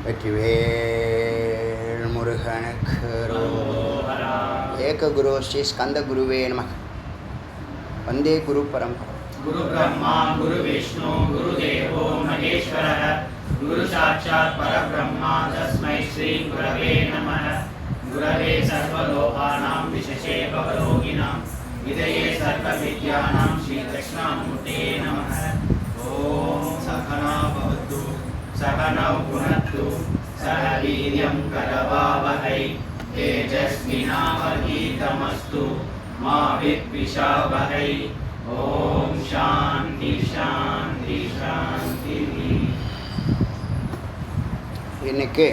வெற்றிவேல் முருகனுக்கு ஏக குரு ஸ்ரீ ஸ்கந்த குருவே நமः. வந்தே குரு பரம்பரை. குரு பிரம்மா குரு விஷ்ணு குரு தேவோ மகேஸ்வரः குரு சாட்சாத் பரபிரம்மா தஸ்மை ஸ்ரீ குரவே நமः. குரவே சர்வலோகானாம் விசேஷே பவரோகிணாம் விதயே சர்வவித்யானாம் ஸ்ரீ தட்சிணாமூர்த்தே நமः. ஓம் சகனா பவது சகனௌ புனக்து சக வீர்யம் கரவாவஹை தேஜஸ்வினாவதீதமஸ்து மா வித்விஷாவஹை. ஓம் சாந்தி சாந்தி சாந்தி. இன்னைக்கு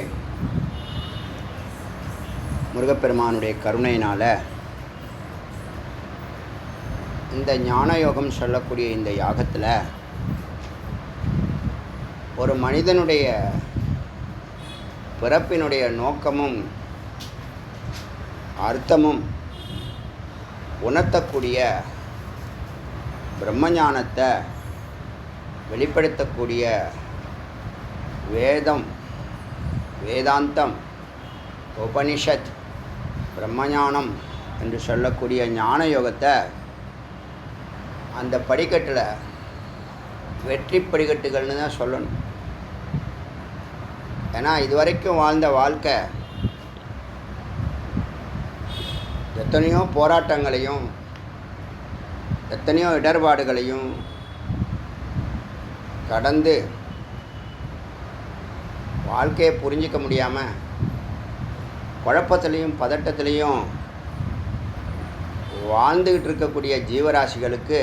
முருகப்பெருமானுடைய கருணையினால் இந்த ஞானயோகம் சொல்லக்கூடிய இந்த யாகத்தில் ஒரு மனிதனுடைய பிறப்பினுடைய நோக்கமும் அர்த்தமும் உணர்த்தக்கூடிய பிரம்மஞானத்தை வெளிப்படுத்தக்கூடிய வேதம், வேதாந்தம், உபனிஷத், பிரம்மஞானம் என்று சொல்லக்கூடிய ஞான யோகத்தை அந்த படிக்கட்டில் வெற்றி படிக்கட்டுகள்னு தான் சொல்லணும். ஏன்னா இதுவரைக்கும் வாழ்ந்த வாழ்க்கை எத்தனையோ போராட்டங்களையும் எத்தனையோ இடர்பாடுகளையும் கடந்து வாழ்க்கையை புரிஞ்சிக்க முடியாமல் குழப்பத்திலையும் பதட்டத்திலையும் வாழ்ந்துக்கிட்டு இருக்கக்கூடிய ஜீவராசிகளுக்கு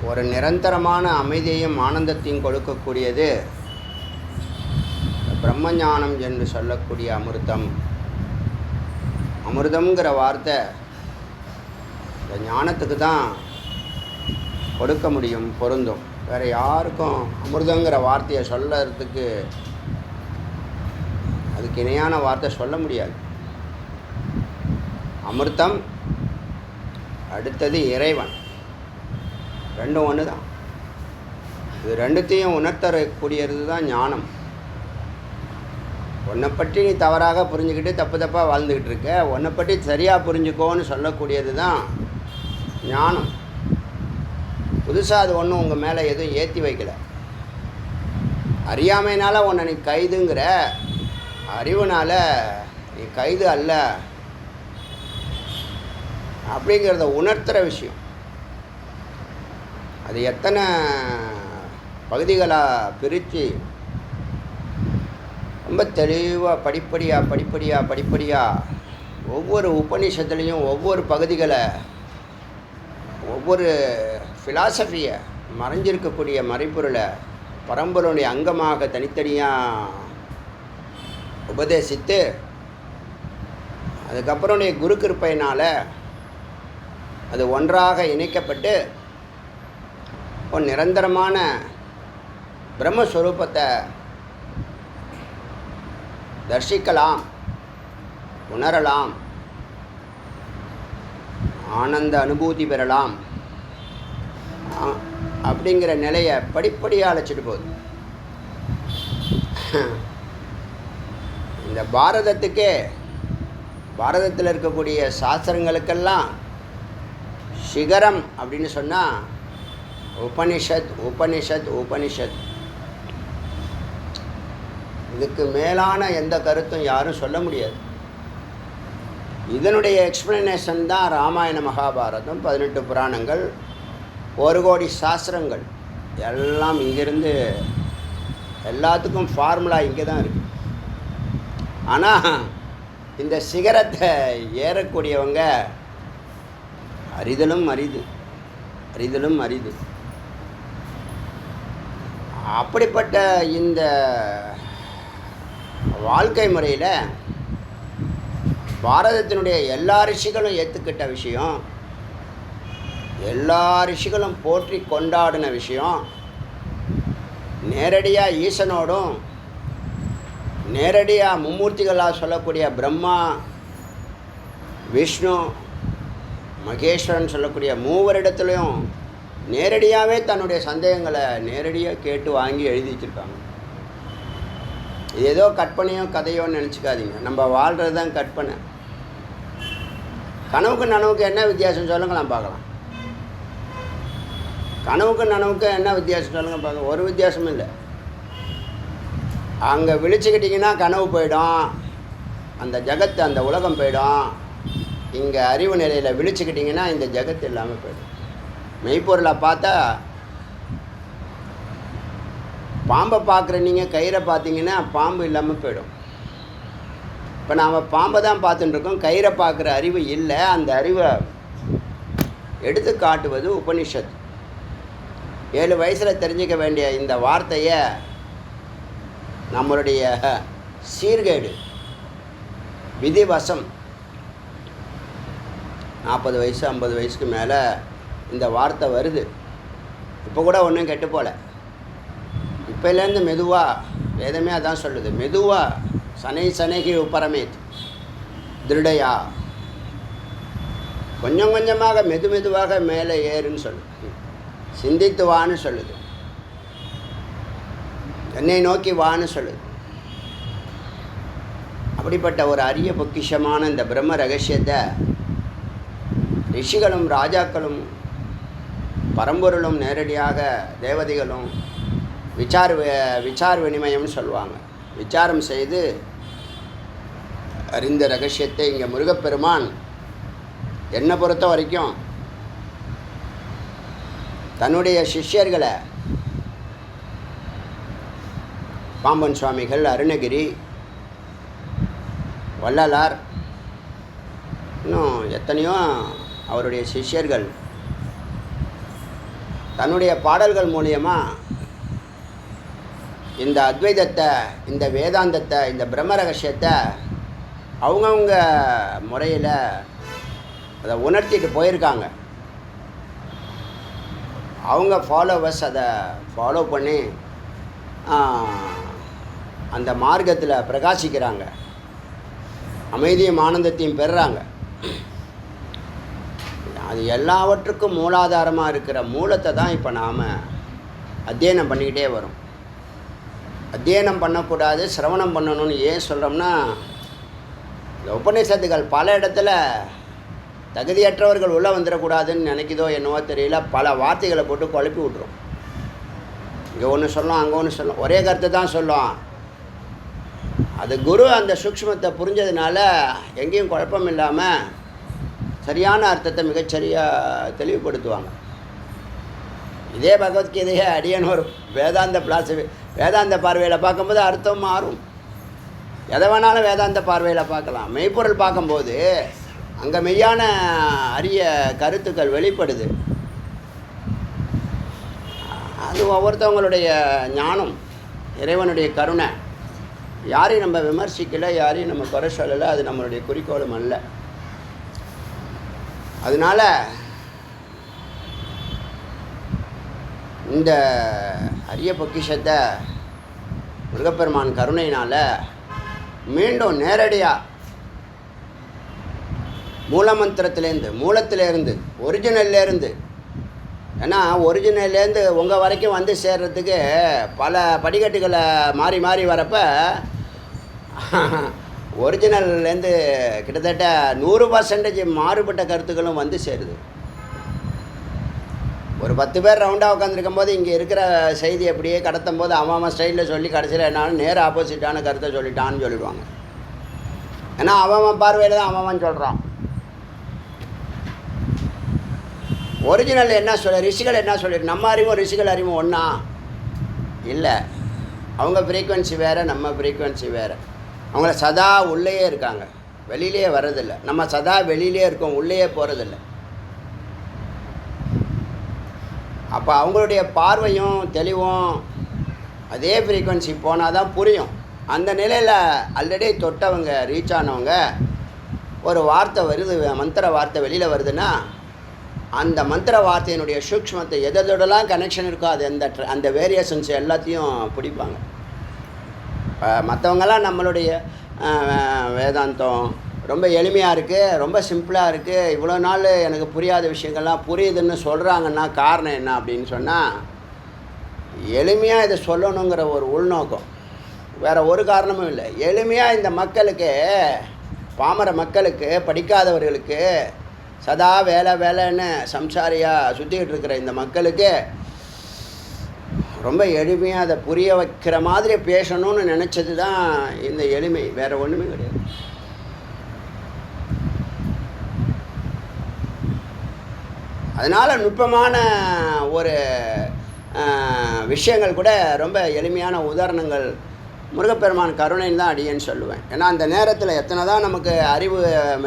ஒரு நிரந்தரமான அமைதியையும் ஆனந்தத்தையும் கொடுக்கக்கூடியது பிரம்மஞானம் என்று சொல்லக்கூடிய அமிர்தம். அமிர்தம்ங்கிற வார்த்தை இந்த ஞானத்துக்கு தான் கொடுக்க முடியும், பொருந்தும். வேறு யாருக்கும் அமிர்தங்கிற வார்த்தையை சொல்லறதுக்கு அதுக்கு இணையான வார்த்தை சொல்ல முடியாது. அமிர்தம் அடுத்தது இறைவன், ரெண்டும் ஒன்று தான். இது ரெண்டுத்தையும் உணர்த்தக்கூடியது தான் ஞானம். உன்னை பற்றி நீ தவறாக புரிஞ்சுக்கிட்டு தப்பு தப்பாக வாழ்ந்துக்கிட்டு இருக்க, உன்னை பற்றி சரியாக புரிஞ்சுக்கோன்னு சொல்லக்கூடியது தான் ஞானம். புதுசாக அது ஒன்றும் உங்கள் மேலே எதுவும் ஏற்றி வைக்கலை. அறியாமையினால் உன்னை நீ கைதுங்கிற, அறிவுனால் நீ கைது அல்ல அப்படிங்கிறத உணர்த்துகிற விஷயம். அது எத்தனை பகுதிகளாக பிரித்து ரொம்ப தெளிவாக படிப்படியாக ஒவ்வொரு உபநிஷத்துலேயும் ஒவ்வொரு பகுதிகளை, ஒவ்வொரு ஃபிலாசபியை, மறைஞ்சிருக்கக்கூடிய மறைப்பொருளை பரம்பரையுடைய அங்கமாக தனித்தனியாக உபதேசித்து அதுக்கப்புறம் குரு கிருப்பையினால் அது ஒன்றாக இணைக்கப்பட்டு ஒரு நிரந்தரமான பிரம்மஸ்வரூபத்தை தரிசிக்கலாம், உணரலாம், ஆனந்த அனுபூதி பெறலாம் அப்படிங்கிற நிலையை படிப்படியாக அழைச்சிட்டு போகுது. இந்த பாரதத்தில் இருக்கக்கூடிய சாஸ்திரங்களுக்கெல்லாம் சிகரம் அப்படின்னு சொன்னால் உபனிஷத் உபனிஷத் உபனிஷத். இதுக்கு மேலான எந்த கருத்தும் யாரும் சொல்ல முடியாது. இதனுடைய எக்ஸ்பிளனேஷன் தான் ராமாயண மகாபாரதம், 18 புராணங்கள், 1 கோடி சாஸ்திரங்கள் எல்லாம் இங்கேருந்து எல்லாத்துக்கும் ஃபார்முலா இங்கே தான் இருக்குது. ஆனால் இந்த சிகரத்தை ஏறக்கூடியவங்க அரிதலும் அரிது. அப்படிப்பட்ட இந்த வாழ்க்கை முறையில் பாரதத்தினுடைய எல்லா ரிஷிகளும் ஏற்றுக்கிட்ட விஷயம், எல்லா ரிஷிகளும் போற்றி கொண்டாடின விஷயம், நேரடியாக ஈசனோடும் நேரடியாக மும்மூர்த்திகளாக சொல்லக்கூடிய பிரம்மா, விஷ்ணு, மகேஸ்வரன் சொல்லக்கூடிய மூவரிடத்துலையும் நேரடியாகவே தன்னுடைய சந்தேகங்களை நேரடியாக கேட்டு வாங்கி எழுதி வச்சுருக்காங்க. இது ஏதோ கற்பனையோ கதையோன்னு நினச்சிக்காதீங்க. நம்ம வாழ்கிறது தான் கற்பனை. கனவுக்கு நனவுக்கு என்ன வித்தியாசம் சொல்லுங்களேன் பார்க்கலாம். கனவுக்கு நனவுக்கு என்ன வித்தியாசம் சொல்லுங்க பார்க்க. ஒரு வித்தியாசமும் இல்லை. அங்கே விழிச்சுக்கிட்டிங்கன்னா கனவு போயிடும், அந்த ஜகத்து அந்த உலகம் போயிடும். இங்கே அறிவு நிலையில் விழிச்சுக்கிட்டிங்கன்னா இந்த ஜகத்து இல்லாமல் போயிடும். மெய்ப்பொருளை பார்த்தா பாம்பை பார்க்குற நீங்கள் கயிறை பார்த்தீங்கன்னா பாம்பு இல்லாமல் போயிடும். இப்போ நாம் பாம்பை தான் பார்த்துட்டுருக்கோம், கயிறை பார்க்குற அறிவு இல்லை. அந்த அறிவை எடுத்து காட்டுவது உபனிஷத். 7 வயசில் தெரிஞ்சிக்க வேண்டிய இந்த வார்த்தையை நம்மளுடைய சீர்கேடு, விதிவசம், 40 வயசு 50 வயசுக்கு மேலே இந்த வார்த்தை வருது. இப்போ கூட ஒன்றும் கெட்டு போகல. இப்போலேருந்து மெதுவாக, வேதமே அதான் சொல்லுது, மெதுவாக சனை சனைகி உப்பரமேத் திருடையா, கொஞ்சம் கொஞ்சமாக மெதுவாக மேலே ஏறுன்னு சொல்லுது. சிந்தித்து வான்னு சொல்லுது, என்னை நோக்கி வான்னு சொல்லுது. அப்படிப்பட்ட ஒரு அரிய பொக்கிஷமான இந்த பிரம்ம ரகசியத்தை ரிஷிகளும் ராஜாக்களும் பரம்பொருளும் நேரடியாக தேவதைகளும் விசார வினிமயம்னு சொல்லுவாங்க. விசாரம் செய்து அறிந்த ரகசியத்தை இங்கே முருகப்பெருமான் என்னை பொறுத்த வரைக்கும் தன்னுடைய சிஷ்யர்களை பாம்பன் சுவாமிகள், அருணகிரி, வள்ளலார், இன்னும் எத்தனையோ அவருடைய சிஷ்யர்கள் தன்னுடைய பாடல்கள் மூலியமாக இந்த அத்வைதத்தை, இந்த வேதாந்தத்தை, இந்த பிரம்ம ரகசியத்தை அவங்கவுங்க முறையில் அதை உணர்த்திட்டு போயிருக்காங்க. அவங்க ஃபாலோவர்ஸ் அதை ஃபாலோ பண்ணி அந்த மார்க்கத்தில் பிரகாசிக்கிறாங்க, அமைதியும் ஆனந்தத்தையும் பெறுறாங்க. அது எல்லாவற்றுக்கும் மூலாதாரமாக இருக்கிற மூலத்தை தான் இப்போ நாம் அத்தியனம் பண்ணிக்கிட்டே வரோம். அத்தியனம் பண்ணக்கூடாது, சிரவணம் பண்ணணும்னு ஏன் சொல்கிறோம்னா, இந்த உபநிஷத்துகள் பல இடத்துல தகுதியற்றவர்கள் உள்ளே வந்துடக்கூடாதுன்னு நினைக்குதோ என்னவோ தெரியல, பல வார்த்தைகளை போட்டு குழப்பி விட்ரும். இங்கே ஒன்று சொல்லும், அங்கே ஒன்று சொல்லும், ஒரே கருத்தை தான் சொல்லும். அது குரு அந்த சூக்ஷ்மத்தை புரிஞ்சதுனால எங்கேயும் குழப்பம் இல்லாமல் சரியான அர்த்தத்தை மிகச்சரியாக தெளிவுபடுத்துவாங்க. இதே பகவத்கீதையை அடியன் ஒரு வேதாந்த பார்வையில் பார்க்கும்போது அர்த்தம் மாறும். எதை வேணாலும் வேதாந்த பார்வையில் பார்க்கலாம். மெய்ப்பொருள் பார்க்கும்போது அங்கே மெய்யான அரிய கருத்துக்கள் வெளிப்படுது. அது ஒவ்வொருத்தவங்களுடைய ஞானம், இறைவனுடைய கருணை. யாரையும் நம்ம விமர்சிக்கலை, யாரையும் நம்ம குறை சொல்லலை. அது நம்மளுடைய குறிக்கோளும் அல்ல. அதனால் இந்த அரிய பொக்கிஷத்தை முருகப்பெருமான் கருணையினால் மீண்டும் நேரடியாக மூலத்திலேருந்து ஒரிஜினல்லேருந்து, ஏன்னா ஒரிஜினல்லேருந்து உங்கள் வரைக்கும் வந்து சேர்றதுக்கு பல படிக்கட்டுகளை மாறி மாறி வரப்போ ஒரிஜினல்லேருந்து கிட்டத்தட்ட 100% மாறுபட்ட கருத்துக்களும் வந்து சேருது. ஒரு 10 பேர் ரவுண்டாக உட்காந்துருக்கும் போது இங்கே இருக்கிற செய்தி அப்படியே கடத்தும் போது அவன் ஸ்டைலில் சொல்லி கடைசியில் என்னாலும் நேர் ஆப்போசிட்டான கருத்தை சொல்லிட்டான்னு சொல்லிடுவாங்க. ஏன்னா அவன் பார்வையில் தான் அவன் சொல்கிறான். ஒரிஜினல் என்ன ரிஷிகள் என்ன சொல்லிடு, நம்ம அறிவும் ரிஷிகள் அறிவும் ஒன்றா இல்லை. அவங்க ஃப்ரீக்குவென்சி வேறு, நம்ம ஃப்ரீக்குவென்சி வேறு. அவங்கள சதா உள்ளேயே இருக்காங்க, வெளியிலே வர்றதில்லை. நம்ம சதா வெளியிலே இருக்கோம், உள்ளேயே போகிறதில்ல. அப்போ அவங்களுடைய பார்வையும் தெளிவும் அதே ஃப்ரீக்குவென்சி போனால் தான் புரியும். அந்த நிலையில் ஆல்ரெடி தொட்டவங்க, ரீச் ஆனவங்க, ஒரு வார்த்தை வருது, மந்திர வார்த்தை வெளியில் வருதுன்னா அந்த மந்திர வார்த்தையினுடைய சூக்ஷ்மத்தை எதோடலாம் கனெக்ஷன் இருக்கோ அது அந்த வேரியேஷன்ஸ் எல்லாத்தையும் பிடிப்பாங்க. மற்றவங்கெல்லாம் நம்மளுடைய வேதாந்தம் ரொம்ப எளிமையாக இருக்குது, ரொம்ப சிம்பிளாக இருக்குது, இவ்வளோ நாள் எனக்கு புரியாத விஷயங்கள்லாம் புரியுதுன்னு சொல்கிறாங்கன்னா காரணம் என்ன அப்படின்னு சொன்னால், எளிமையாக இதை சொல்லணுங்கிற ஒரு உள்நோக்கம், வேறு ஒரு காரணமும் இல்லை. எளிமையாக இந்த மக்களுக்கு, பாமர மக்களுக்கு, படிக்காதவர்களுக்கு, சதா வேலை வேலைன்னு சம்சாரியாக சுற்றிக்கிட்டு இருக்கிற இந்த மக்களுக்கு ரொம்ப எளிமையாக அதை புரிய வைக்கிற மாதிரி பேசணும்னு நினச்சது தான் இந்த எளிமை, வேறு ஒன்றுமே கிடையாது. அதனால் நுட்பமான ஒரு விஷயங்கள் கூட ரொம்ப எளிமையான உதாரணங்கள் முருகப்பெருமான் கருணைன்னு தான் அடியேன்னு சொல்லுவேன். ஏன்னா அந்த நேரத்தில் எத்தனை தான் நமக்கு அறிவு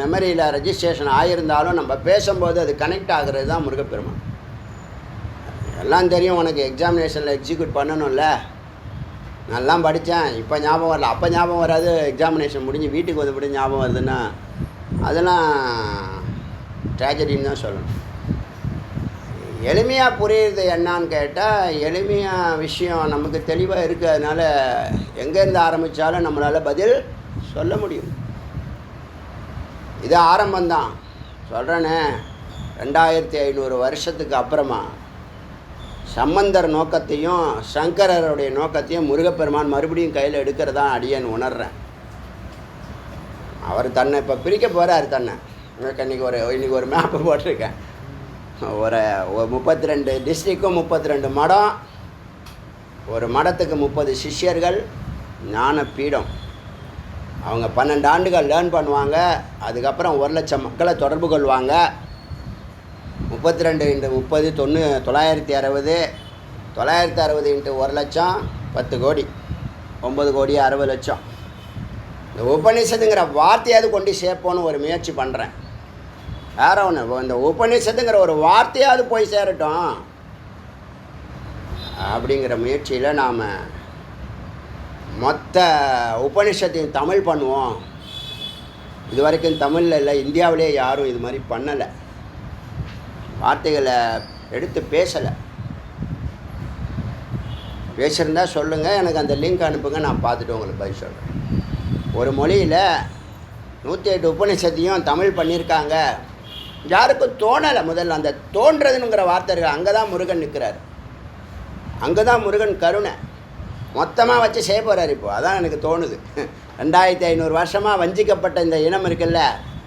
மெமரியில் ரெஜிஸ்ட்ரேஷன் ஆகியிருந்தாலும் நம்ம பேசும்போது அது கனெக்ட் ஆகிறது தான் முருகப்பெருமான். எல்லாம் தெரியும் உனக்கு, எக்ஸாமினேஷனில் எக்ஸிக்யூட் பண்ணணும்ல, நல்லா படித்தேன், இப்போ ஞாபகம் வரல, அப்போ ஞாபகம் வராது, எக்ஸாமினேஷன் முடிஞ்சு வீட்டுக்கு வந்து ஞாபகம் வருதுன்னா அதெல்லாம் ட்ராஜடின்னு தான் சொல்லணும். எளிமையாக புரியுறது என்னான்னு கேட்டால், எளிமையாக விஷயம் நமக்கு தெளிவாக இருக்குது, அதனால் எங்கேருந்து ஆரம்பித்தாலும் நம்மளால் பதில் சொல்ல முடியும். இது ஆரம்பம்தான் சொல்கிறேனே. 2500 வருஷத்துக்கு அப்புறமா சம்பந்தர் நோக்கத்தையும் சங்கரருடைய நோக்கத்தையும் முருகப்பெருமான் மறுபடியும் கையில் எடுக்கிறதா அடியேன் உணர்கிறேன். அவர் தன்னை இப்போ பிரிக்க போகிறார். தன்னை இன்றைக்கி ஒரு மேப்பு போட்டிருக்கேன். ஒரு 32 டிஸ்ட்ரிக்கும் 32 மடம், ஒரு மடத்துக்கு 30 சிஷ்யர்கள், ஞான பீடம். அவங்க 12 ஆண்டுகள் லேர்ன் பண்ணுவாங்க. அதுக்கப்புறம் 1,00,000 மக்களை தொடர்பு கொள்வாங்க. 32 × 30 960, 960 × 1,00,000 10 கோடி, 9 கோடி 60 லட்சம். இந்த உபநிஷத்துங்கிற வார்த்தையாவது கொண்டு சேர்ப்போன்னு ஒரு முயற்சி பண்ணுறேன். வேற ஒன்று, இந்த உபநிஷத்துங்கிற ஒரு வார்த்தையாவது போய் சேரட்டும் அப்படிங்கிற முயற்சியில் நாம் மொத்த உபநிஷத்தையும் தமிழ் பண்ணுவோம். இது வரைக்கும் தமிழில் இல்லை, இந்தியாவிலே யாரும் இது மாதிரி பண்ணலை, வார்த்தைகளை எடுத்து பேசலை. பேசியிருந்தா சொல்லுங்கள், எனக்கு அந்த லிங்க் அனுப்புங்க, நான் பார்த்துட்டு உங்களுக்கு பதில் சொல்கிறேன். ஒரு மொழியில் 108 உபநிஷத்தையும் தமிழ் பண்ணியிருக்காங்க. யாருக்கும் தோணலை. முதல்ல அந்த தோன்றதுங்கிற வார்த்தை இருக்குது, அங்கே தான் முருகன் நிற்கிறார், அங்கே தான் முருகன் கருணை மொத்தமாக வச்சு செய்ய போகிறார். இப்போது அதான் எனக்கு தோணுது. 2500 வருஷமாக வஞ்சிக்கப்பட்ட இந்த இனம் இருக்குல்ல,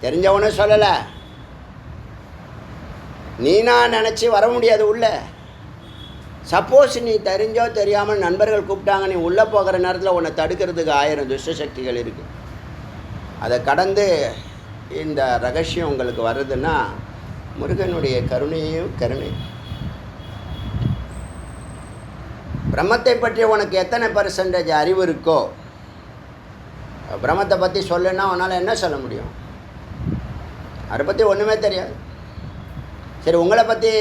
தெரிஞ்சவனும் சொல்லலை, நீனா நினச்சி வர முடியாது உள்ளே. சப்போஸ் நீ தெரிஞ்சோ தெரியாமல் நண்பர்கள் கூப்பிட்டாங்க, நீ உள்ளே போகிற நேரத்தில் உன்னை தடுக்கிறதுக்கு 1000 துஷ்ட சக்திகள் இருக்குது. அதை கடந்து இந்த ரகசியம் உங்களுக்கு வருதுன்னா முருகனுடைய கருணையும் கருணை. பிரம்மத்தை பற்றி உனக்கு எத்தனை % அறிவு இருக்கோ, பிரம்மத்தை பற்றி சொல்லுன்னா உன்னால் என்ன சொல்ல முடியும்? அதை பற்றி ஒன்றுமே தெரியாது. சரி, உங்களை பற்றி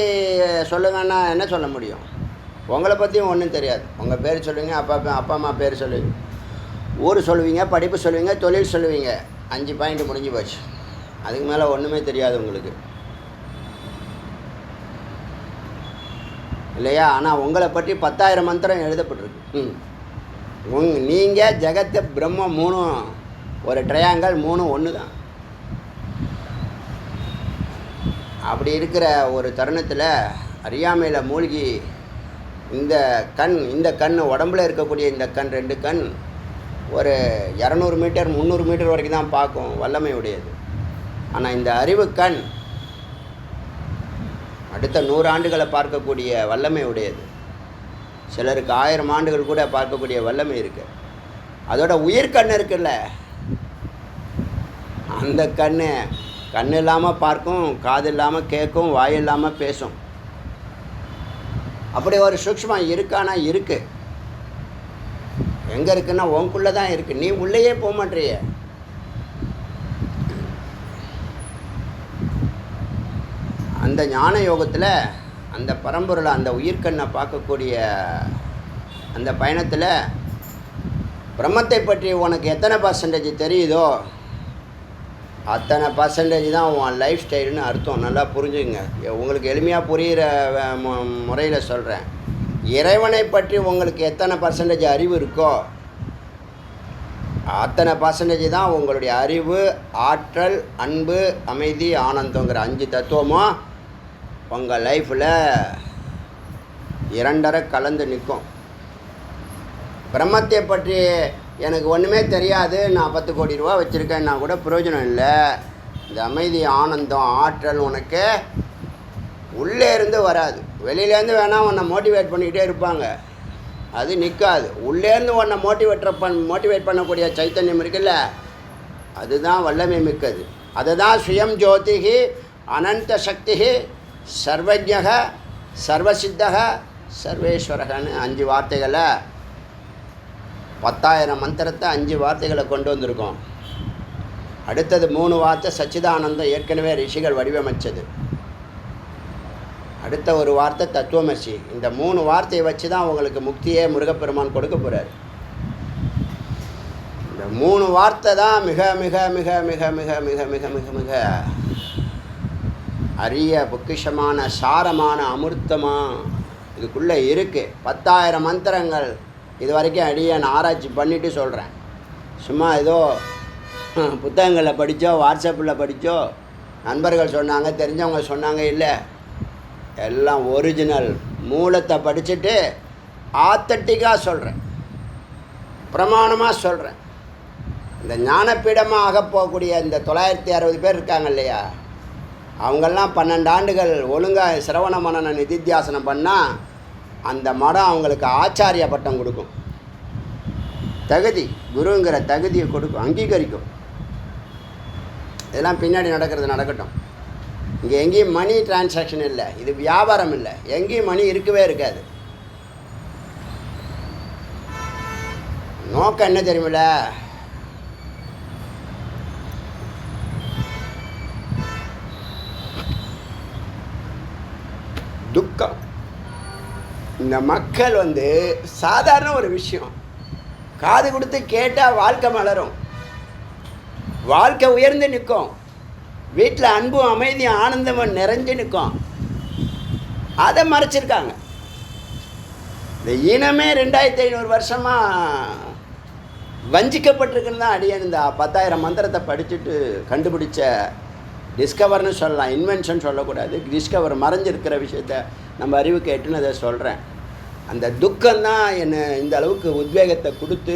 சொல்லுங்கன்னா என்ன சொல்ல முடியும்? உங்களை பற்றியும் ஒன்றும் தெரியாது. உங்கள் பேர் சொல்லுவீங்க, அப்பா அம்மா பேர் சொல்லுவீங்க, ஊர் சொல்லுவீங்க, படிப்பு சொல்லுவீங்க, தொழில் சொல்லுவீங்க, 5 பாயிண்ட் முடிஞ்சு போச்சு. அதுக்கு மேலே ஒன்றுமே தெரியாது உங்களுக்கு, இல்லையா? ஆனால் உங்களை பற்றி 10,000 மந்திரம் எழுதப்பட்டிருக்கு. நீங்கள் ஜெகத்து பிரம்ம 3 ஒரு ட்ரையாங்கல், 3 ஒன்று தான். அப்படி இருக்கிற ஒரு தருணத்தில் அறியாமையில் மூழ்கி இந்த கண் உடம்புல இருக்கக்கூடிய இந்த கண், 2 கண் ஒரு 200 மீட்டர் 300 மீட்டர் வரைக்கும் தான் பார்க்கும், வல்லமை உடையது. ஆனால் இந்த அறிவு கண் அடுத்த 100 ஆண்டுகளை பார்க்கக்கூடிய வல்லமை உடையது. சிலருக்கு 1000 ஆண்டுகள் கூட பார்க்கக்கூடிய வல்லமை இருக்குது. அதோட உயிர்கண் இருக்குல்ல, அந்த கண் இல்லாமல் பார்க்கும், காது இல்லாமல் கேட்கும், வாய் இல்லாமல் பேசும். அப்படி ஒரு சூக்ஷ்மம் இருக்கானா? இருக்குது. எங்கே இருக்குன்னா உனக்குள்ளே தான் இருக்குது. நீ உள்ளேயே போக மாட்டேறிய. அந்த ஞான யோகத்தில், அந்த பரம்பொருளை, அந்த உயிர்கண்ணை பார்க்கக்கூடிய அந்த பயணத்தில் பிரம்மத்தை பற்றி உனக்கு எத்தனை % தெரியுதோ அத்தனை % தான் உன் லைஃப் ஸ்டைல்னு அர்த்தம். நல்லா புரிஞ்சுங்க. உங்களுக்கு எளிமையாக புரிகிற முறையில் சொல்கிறேன். இறைவனை பற்றி உங்களுக்கு எத்தனை % அறிவு இருக்கோ அத்தனை பர்சன்டேஜ் தான் உங்களுடைய அறிவு, ஆற்றல், அன்பு, அமைதி, ஆனந்தங்கிற 5 தத்துவமும் உங்கள் லைஃப்பில் 2.5 கலந்து நிற்கும். பிரம்மத்தை பற்றி எனக்கு ஒன்றுமே தெரியாது, நான் 10 கோடி ரூபா வச்சுருக்கேன்னா கூட பிரயோஜனம் இல்லை. இந்த அமைதி, ஆனந்தம், ஆற்றல் உனக்கு உள்ளே இருந்து வராது. வெளியிலேருந்து வேணால் உன்னை மோட்டிவேட் பண்ணிக்கிட்டே இருப்பாங்க, அது நிற்காது. உள்ளேருந்து உன்னை மோட்டிவேட் பண்ணக்கூடிய சைத்தன்யம் இருக்குல்ல, அதுதான் வல்லமை மிக்கது. அதுதான் சுயம் ஜோதிகி அனந்த சக்திகி சர்வஜக சர்வசித்தக சர்வேஸ்வரகன்னு 5 வார்த்தைகளை 10,000 மந்திரத்தை 5 வார்த்தைகளை கொண்டு வந்திருக்கோம். அடுத்தது 3 வார்த்தை சச்சிதானந்தம், ஏற்கனவே ரிஷிகள் வடிவமைச்சது. அடுத்த ஒரு வார்த்தை தத்துவமசி. இந்த 3 வார்த்தையை வச்சு தான் உங்களுக்கு முக்தியே முருகப்பெருமான் கொடுக்க போகிறார். இந்த 3 வார்த்தை தான் மிக மிக மிக மிக மிக மிக மிக மிக மிக அரிய பொக்கிஷமான சாரமான அமிர்தமாக இதுக்குள்ளே இருக்குது. 10,000 மந்திரங்கள் இது வரைக்கும் நான் ஆராய்ச்சி பண்ணிவிட்டு சொல்கிறேன். சும்மா ஏதோ புத்தகங்களில் படித்தோ வாட்ஸ்அப்பில் படித்தோ நண்பர்கள் சொன்னாங்க, தெரிஞ்சவங்க சொன்னாங்க இல்லை, எல்லாம் ஒரிஜினல் மூலத்தை படிச்சுட்டு ஆத்தட்டிக்காக சொல்கிறேன், பிரமாணமாக சொல்கிறேன். இந்த ஞானப்பீடமாக ஆகப்போகக்கூடிய இந்த 960 பேர் இருக்காங்க இல்லையா, அவங்கெல்லாம் 12 ஆண்டுகள் ஒழுங்காக சிரவண மனன நிதித்தியாசனம் பண்ணால் அந்த மடம் அவங்களுக்கு ஆச்சாரிய பட்டம் கொடுக்கும். தகுதி, குருங்கிற தகுதியை கொடுக்கும், அங்கீகரிக்கும். இதெல்லாம் பின்னாடி நடக்கட்டும். இங்கே எங்கேயும் மணி டிரான்சாக்ஷன் இல்லை, இது வியாபாரம் இல்லை, எங்கேயும் மணி இருக்கவே இருக்காது. நோக்கம் என்ன தெரியுமில்ல, துக்கம். இந்த மக்கள் சாதாரண ஒரு விஷயம் காது கொடுத்து கேட்டால் வாழ்க்கை மலரும், வாழ்க்கை உயர்ந்து நிற்கும், வீட்டில் அன்பும் அமைதியும் ஆனந்தமும் நிறைஞ்சு நிற்கும். அதை மறைச்சிருக்காங்க. இந்த இனமே 2500 வருஷமாக வஞ்சிக்கப்பட்டிருக்குன்னு தான் அடியேன் இந்த 10,000 மந்திரத்தை படிச்சுட்டு கண்டுபிடிச்ச டிஸ்கவர்னு சொல்லலாம், இன்வென்ஷன் சொல்லக்கூடாது. டிஸ்கவர் மறைஞ்சிருக்கிற விஷயத்த நம்ம அறிவுக்கு எட்டுன்னு அதை சொல்கிறேன். அந்த துக்கம்தான் என்னை இந்த அளவுக்கு உத்வேகத்தை கொடுத்து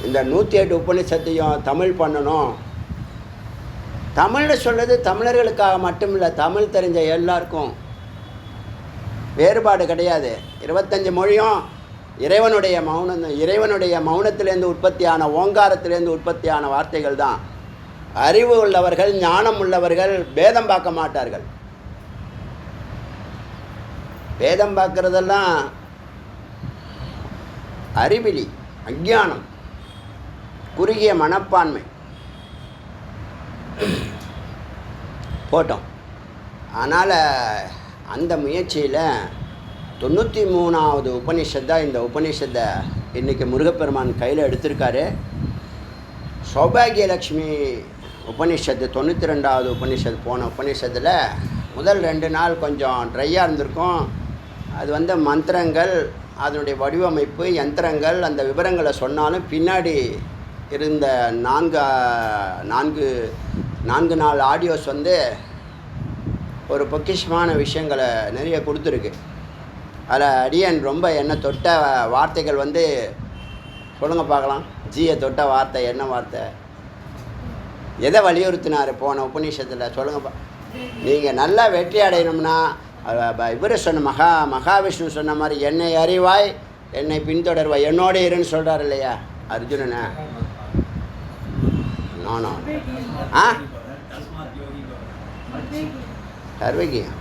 இந்த 108 உபநிஷத்தையும் தமிழ் பண்ணணும். தமிழில் சொல்கிறது தமிழர்களுக்காக மட்டும் இல்லை, தமிழ் தெரிஞ்ச எல்லாருக்கும் வேறுபாடு கிடையாது. 25 மொழியும் இறைவனுடைய மௌனத்திலேருந்து உற்பத்தியான ஓங்காரத்திலேருந்து உற்பத்தியான வார்த்தைகள் தான். அறிவு உள்ளவர்கள், ஞானம் உள்ளவர்கள் பேதம் பார்க்க மாட்டார்கள். பேதம் பார்க்குறதெல்லாம் அறிவிலி, அஞ்ஞானம், குறுகிய மனப்பான்மை. போட்டோம். அதனால் அந்த முயற்சியில் 93வது உபநிஷத்தான் இந்த உபநிஷத்தை இன்றைக்கி முருகப்பெருமான் கையில் எடுத்திருக்காரு. சௌபாகியலக்ஷ்மி உபநிஷத்து 92வது உபநிஷத்து போன உபநிஷத்தில் முதல் 2 நாள் கொஞ்சம் ட்ரையாக இருந்திருக்கும். அது மந்திரங்கள், அதனுடைய வடிவமைப்பு, யந்திரங்கள், அந்த விவரங்களை சொன்னாலும் பின்னாடி இருந்த 4 நாள் ஆடியோஸ் ஒரு பொக்கிஷமான விஷயங்களை நிறைய கொடுத்துருக்கு. அதில் அடியன் ரொம்ப என்ன தொட்ட வார்த்தைகள் சொல்லுங்கள் பார்க்கலாம். ஜியை தொட்ட வார்த்தை என்ன வார்த்தை, எதை வலியுறுத்தினார் போன உபநிஷத்தில் சொல்லுங்கப்பா. நீங்கள் நல்லா வெற்றி அடையணும்னா இவர் சொன்ன மகாவிஷ்ணு சொன்ன மாதிரி என்னை அறிவாய் என்னை பின்தொடர்வாய், என்னோட இருன்னு சொல்கிறார் இல்லையா அர்ஜுனனை. நானோ சர்வகியம்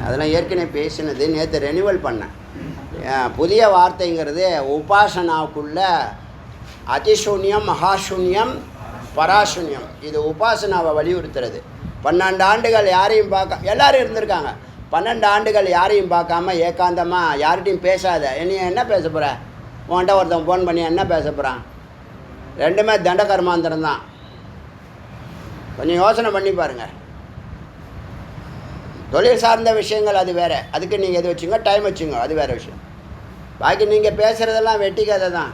அதெல்லாம் ஏற்கனவே பேசினது. நேற்று ரெனிவல் பண்ணேன். புதிய வார்த்தைங்கிறது உபாசனாவுக்குள்ள அதிசூன்யம், மகாசூன்யம், பராசூன்யம். இது உபாசனாவை வலியுறுத்துறது. 12 ஆண்டுகள் யாரையும் பார்க்க எல்லோரும் இருந்திருக்காங்க. 12 ஆண்டுகள் யாரையும் பார்க்காம ஏகாந்தமாக யார்கிட்டையும் பேசாத. நீ என்ன பேச போகிற? உன்கிட்ட ஒருத்தன் ஃபோன் பண்ணி என்ன பேச போகிறான்? 2மே தண்ட கர்மாந்திரம் தான். கொஞ்சம் யோசனை பண்ணி பாருங்கள். தொழில் சார்ந்த விஷயங்கள் அது வேறு, அதுக்கு நீங்கள் எது வச்சுங்க, டைம் வச்சுங்க, அது வேறு விஷயம். பாக்கி நீங்கள் பேசுகிறதெல்லாம் வெட்டி கதை தான்.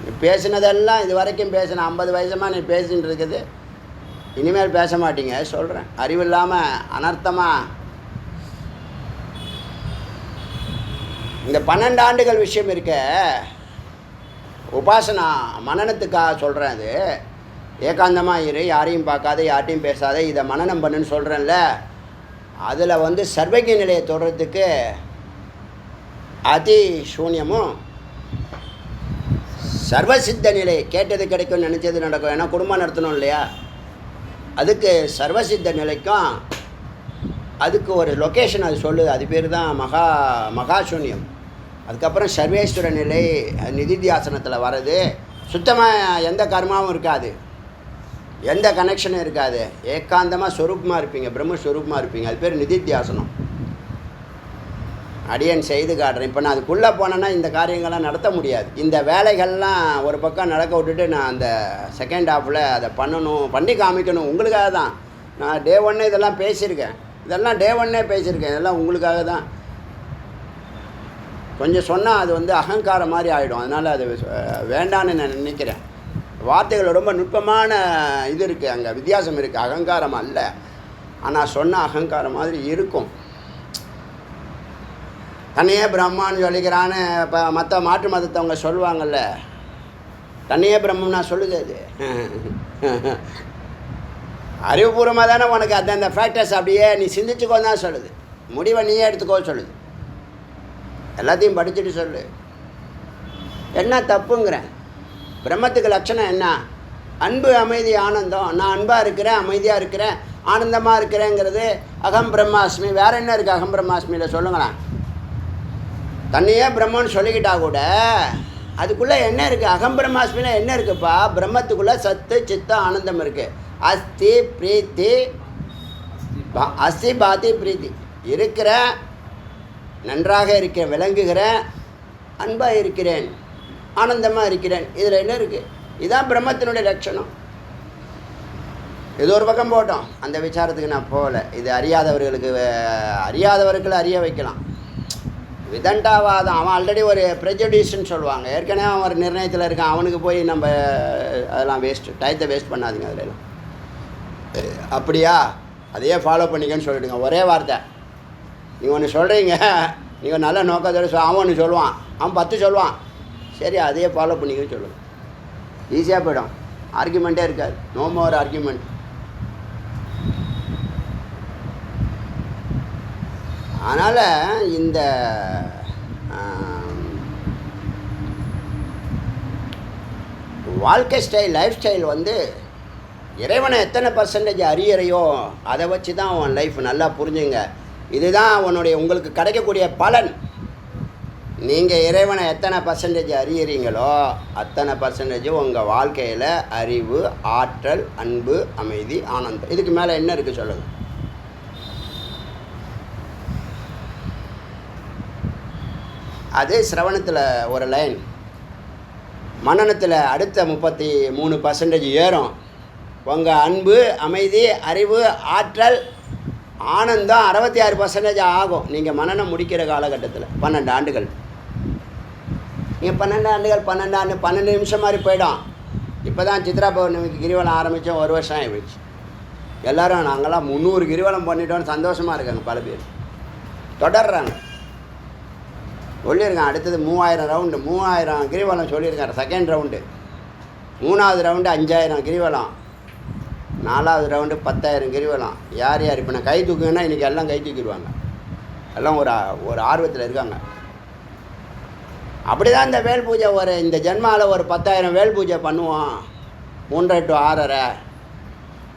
நீ பேசினதெல்லாம் இது வரைக்கும் பேசின 50 வயசுமாக நீ பேசின்னு இருக்குது, இனிமேல் பேச மாட்டீங்க சொல்கிறேன். அறிவில்லாமல் அனர்த்தமாக இந்த 12 ஆண்டுகள் விஷயம் இருக்க உபாசனா மனனத்துக்காக சொல்கிறேன். அது ஏகாந்தமாக இரு, யாரையும் பார்க்காத, யார்ட்டையும் பேசாத, இதை மனனம் பண்ணுன்னு சொல்கிறேன்ல. அதில் வந்து சர்வஜ நிலையை தொடர்றதுக்கு அதி சூன்யமும் சர்வசித்த நிலை, கேட்டது கிடைக்கும், நினச்சது நடக்கும். ஏன்னா குடும்பம் நடத்தணும் இல்லையா, அதுக்கு சர்வசித்த நிலைக்கும் அதுக்கு ஒரு லொக்கேஷன் அது சொல்லுது. அது பேர் தான் மகாசூன்யம். அதுக்கப்புறம் சர்வேஸ்வர நிலை நிதித்தியாசனத்தில் வர்றது. சுத்தமாக எந்த கர்மாவும் இருக்காது, எந்த கனெக்ஷனும் இருக்காது, ஏகாந்தமாக ஸ்வரூபமாக இருப்பீங்க, பிரம்மஸ்வரூபமாக இருப்பீங்க. அது பேர் நிதித்தியாசனம். அடியன் செய்து காட்டுறேன். இப்போ நான் அதுக்குள்ளே போனேன்னா இந்த காரியங்கள்லாம் நடத்த முடியாது. இந்த வேலைகள்லாம் ஒரு பக்கம் நடக்க விட்டுட்டு நான் அந்த செகண்ட் ஹாஃபில் அதை பண்ணி காமிக்கணும். உங்களுக்காக தான் நான் டே 1 இதெல்லாம் பேசியிருக்கேன். இதெல்லாம் டே 1 பேசியிருக்கேன். இதெல்லாம் உங்களுக்காக தான். கொஞ்சம் சொன்னால் அது வந்து அகங்காரம் மாதிரி ஆகிடும். அதனால் அது வேண்டான்னு நான் நினைக்கிறேன். வார்த்தைகள் ரொம்ப நுட்பமான இது இருக்குது, அங்கே வித்தியாசம் இருக்குது. அகங்காரம் அல்ல, ஆனால் சொன்ன அகங்காரம் மாதிரி இருக்கும். தன்னையே பிரம்மான்னு சொல்லிக்கிறான்னு இப்போ மற்ற மாற்று மதத்தவங்க சொல்லுவாங்கள்ல, தன்னையே பிரம்மம் நான் சொல்லுது. அது அறிவுபூர்வமாக தானே உனக்கு அந்த ஃபேக்டர்ஸ் அப்படியே நீ சிந்திச்சுக்கோ தான் சொல்லுது. முடிவை நீயே எடுத்துக்கோ சொல்லுது. எல்லாத்தையும் படிச்சுட்டு சொல்லு. என்ன தப்புங்கிறேன்? பிரம்மத்துக்கு லட்சணம் என்ன? அன்பு, அமைதி, ஆனந்தம். நான் அன்பாக இருக்கிறேன், அமைதியாக இருக்கிறேன், ஆனந்தமாக இருக்கிறேங்கிறது அகம் பிரம்மாஸ்மி. வேறு என்ன இருக்குது அகம் பிரம்மாஸ்மியில் சொல்லுங்களேன்? தன்னையே பிரம்மன்னு சொல்லிக்கிட்டா கூட அதுக்குள்ளே என்ன இருக்குது? அகம் பிரம்மாஸ்மியில் என்ன இருக்குப்பா? பிரம்மத்துக்குள்ளே சத்து, சித்தம், ஆனந்தம் இருக்குது. அஸ்தி பிரீத்தி, அஸ்தி பாதி பிரீத்தி. இருக்கிற, நன்றாக இருக்கிறேன், விளங்குகிறேன், அன்பாக இருக்கிறேன், ஆனந்தமாக இருக்கிறேன். இதில் என்ன இருக்குது? இதுதான் பிரம்மத்தினுடைய லட்சணம். இது ஒரு பக்கம் போட்டோம், அந்த விசாரத்துக்கு நான் போகலை. இது அறியாதவர்களை அறிய வைக்கலாம். விதண்டாவாதம். அவன் ஆல்ரெடி ஒரு ப்ரெஜடியூஸ்ன்னு சொல்லுவாங்க, ஏற்கனவே அவன் ஒரு நிர்ணயத்தில் இருக்கான். அவனுக்கு போய் நம்ம அதெல்லாம் வேஸ்ட்டு, டயத்தை வேஸ்ட் பண்ணாதீங்க அதிலெல்லாம். அப்படியா, அதையே ஃபாலோ பண்ணிக்கன்னு சொல்லிவிடுங்க. ஒரே வார்த்தை. நீங்கள் ஒன்று சொல்கிறீங்க, நீங்கள் நல்ல நோக்கத்தோடு அவன் ஒன்று சொல்லுவான், அவன் 10 சொல்லுவான். சரி, அதையே ஃபாலோ பண்ணிக்கன்னு சொல்லுங்கள். ஈஸியாக போய்டும். ஆர்கியூமெண்ட்டே இருக்காது. No more argument. அதனால் இந்த வாழ்க்கை ஸ்டைல், லைஃப் ஸ்டைல் வந்து இறைவனை எத்தனை % அறியறையோ அதை வச்சு தான் உன் லைஃப். நல்லா புரிஞ்சுங்க. இதுதான் உங்களுக்கு கிடைக்கக்கூடிய பலன். நீங்கள் இறைவனை எத்தனை % அறியறீங்களோ அத்தனை % உங்கள் வாழ்க்கையில் அறிவு, ஆற்றல், அன்பு, அமைதி, ஆனந்தம். இதுக்கு மேலே என்ன இருக்குது சொல்லுங்கள்? அது சிரவணத்தில் ஒரு லைன், மனனத்தில் அடுத்த 33% ஏறும். உங்கள் அன்பு, அமைதி, அறிவு, ஆற்றல், ஆனந்தம் 66% ஆகும். நீங்கள் மனனம் முடிக்கிற காலகட்டத்தில் 12 ஆண்டுகள். நீங்கள் 12 ஆண்டுகள் 12 நிமிஷம் மாதிரி போயிடும். இப்போ தான் சித்ரா பௌர்ணமிக்கு கிரிவலம் ஆரம்பித்தோம், 1 வருஷம் ஆகிடுச்சு. எல்லோரும் நாங்களாம் 300 கிரிவலம் பண்ணிட்டோன்னு சந்தோஷமாக இருக்காங்க. பல பேர் தொடர்றாங்க. சொல்லியிருக்கான் அடுத்தது 3000 ரவுண்டு, 3000 கிரிவலம் சொல்லியிருக்காரு. செகண்ட் ரவுண்டு, 3வது ரவுண்டு 5000 கிரிவலம், 4வது ரவுண்டு 10,000 கிரிவலம். யார் இப்போ நான் கை தூக்குங்கன்னா இன்றைக்கி எல்லாம் கை தூக்கிடுவாங்க. எல்லாம் ஒரு ஆர்வத்தில் இருக்காங்க. அப்படி தான் இந்த வேல் பூஜை இந்த ஜென்மாவில் ஒரு 10,000 வேல் பூஜை பண்ணுவோம். 3:30 to 6:30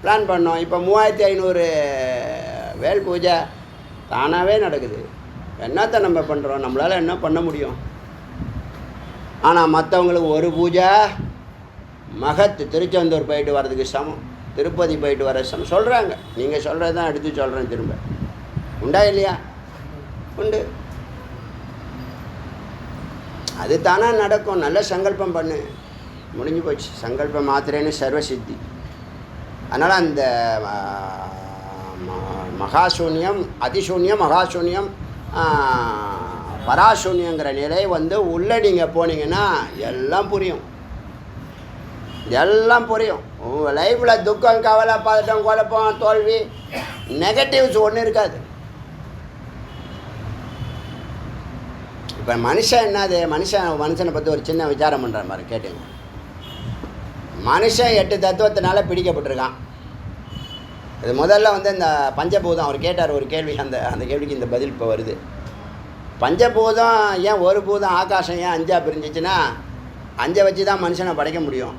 பிளான் பண்ணோம். இப்போ 3500 வேல் பூஜை தானாகவே நடக்குது. என்னத்தை நம்ம பண்ணுறோம்? நம்மளால் என்ன பண்ண முடியும்? ஆனால் மற்றவங்களுக்கு ஒரு பூஜை மகத்து. திருச்செந்தூர் போயிட்டு வர்றதுக்கு சமம், திருப்பதி போயிட்டு வர சமம் சொல்கிறாங்க. நீங்கள் சொல்கிறது தான் எடுத்து சொல்கிறேன். திரும்ப உண்டா இல்லையா? உண்டு. அது தானாக நடக்கும். நல்ல சங்கல்பம் பண்ணு, முடிஞ்சு போச்சு. சங்கல்பம் மாத்திரேன்னு சர்வசித்தி. அதனால் அந்த மகாசூன்யம், அதிசூன்யம், மகாசூன்யம், பராசூன்யங்கிற நிலை வந்து உள்ளே நீங்கள் போனீங்கன்னா எல்லாம் புரியும், எல்லாம் புரியும். உங்கள் லைஃப்பில் துக்கம், கவலை, பதட்டம், குழப்பம், தோல்வி, நெகட்டிவ்ஸ் ஒன்றும் இருக்காது. இப்போ மனுஷன் என்னது, மனுஷனை பற்றி ஒரு சின்ன விசாரம் பண்ணுற மாதிரி கேட்டுங்க. மனுஷன் 8 தத்துவத்தினால பிடிக்கப்பட்டிருக்கான். இது முதல்ல வந்து இந்த பஞ்சபூதம் அவர் கேட்டார் ஒரு கேள்வி, அந்த கேள்விக்கு இந்த பதில் இப்போ வருது. பஞ்சபூதம் ஏன் ஒரு பூதம் ஆகாசம் ஏன் 5ஆக பிரிஞ்சிச்சுன்னா 5 வச்சு தான் மனுஷனை படைக்க முடியும்.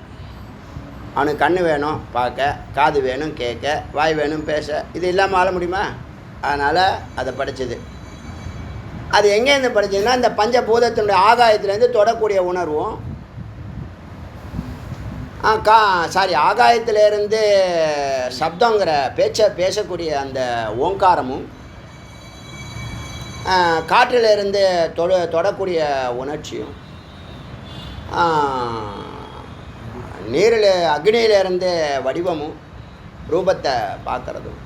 அவனுக்கு கண் வேணும் பார்க்க, காது வேணும் கேட்க, வாய் வேணும் பேச, இது இல்லாமல் ஆள முடியுமா? அதனால் அதை படைச்சது. அது எங்கேருந்து படைச்சதுன்னா இந்த பஞ்சபூதத்தினுடைய ஆகாயத்துலேருந்து தொடக்கூடிய உணர்வும், ஆகாயத்திலேருந்து சப்தங்கிற பேசக்கூடிய அந்த ஓங்காரமும், காற்றிலிருந்து தொடக்கூடிய உணர்ச்சியும், நீரில் அக்னியிலேருந்து வடிவமும் ரூபத்தை பார்க்குறதும்,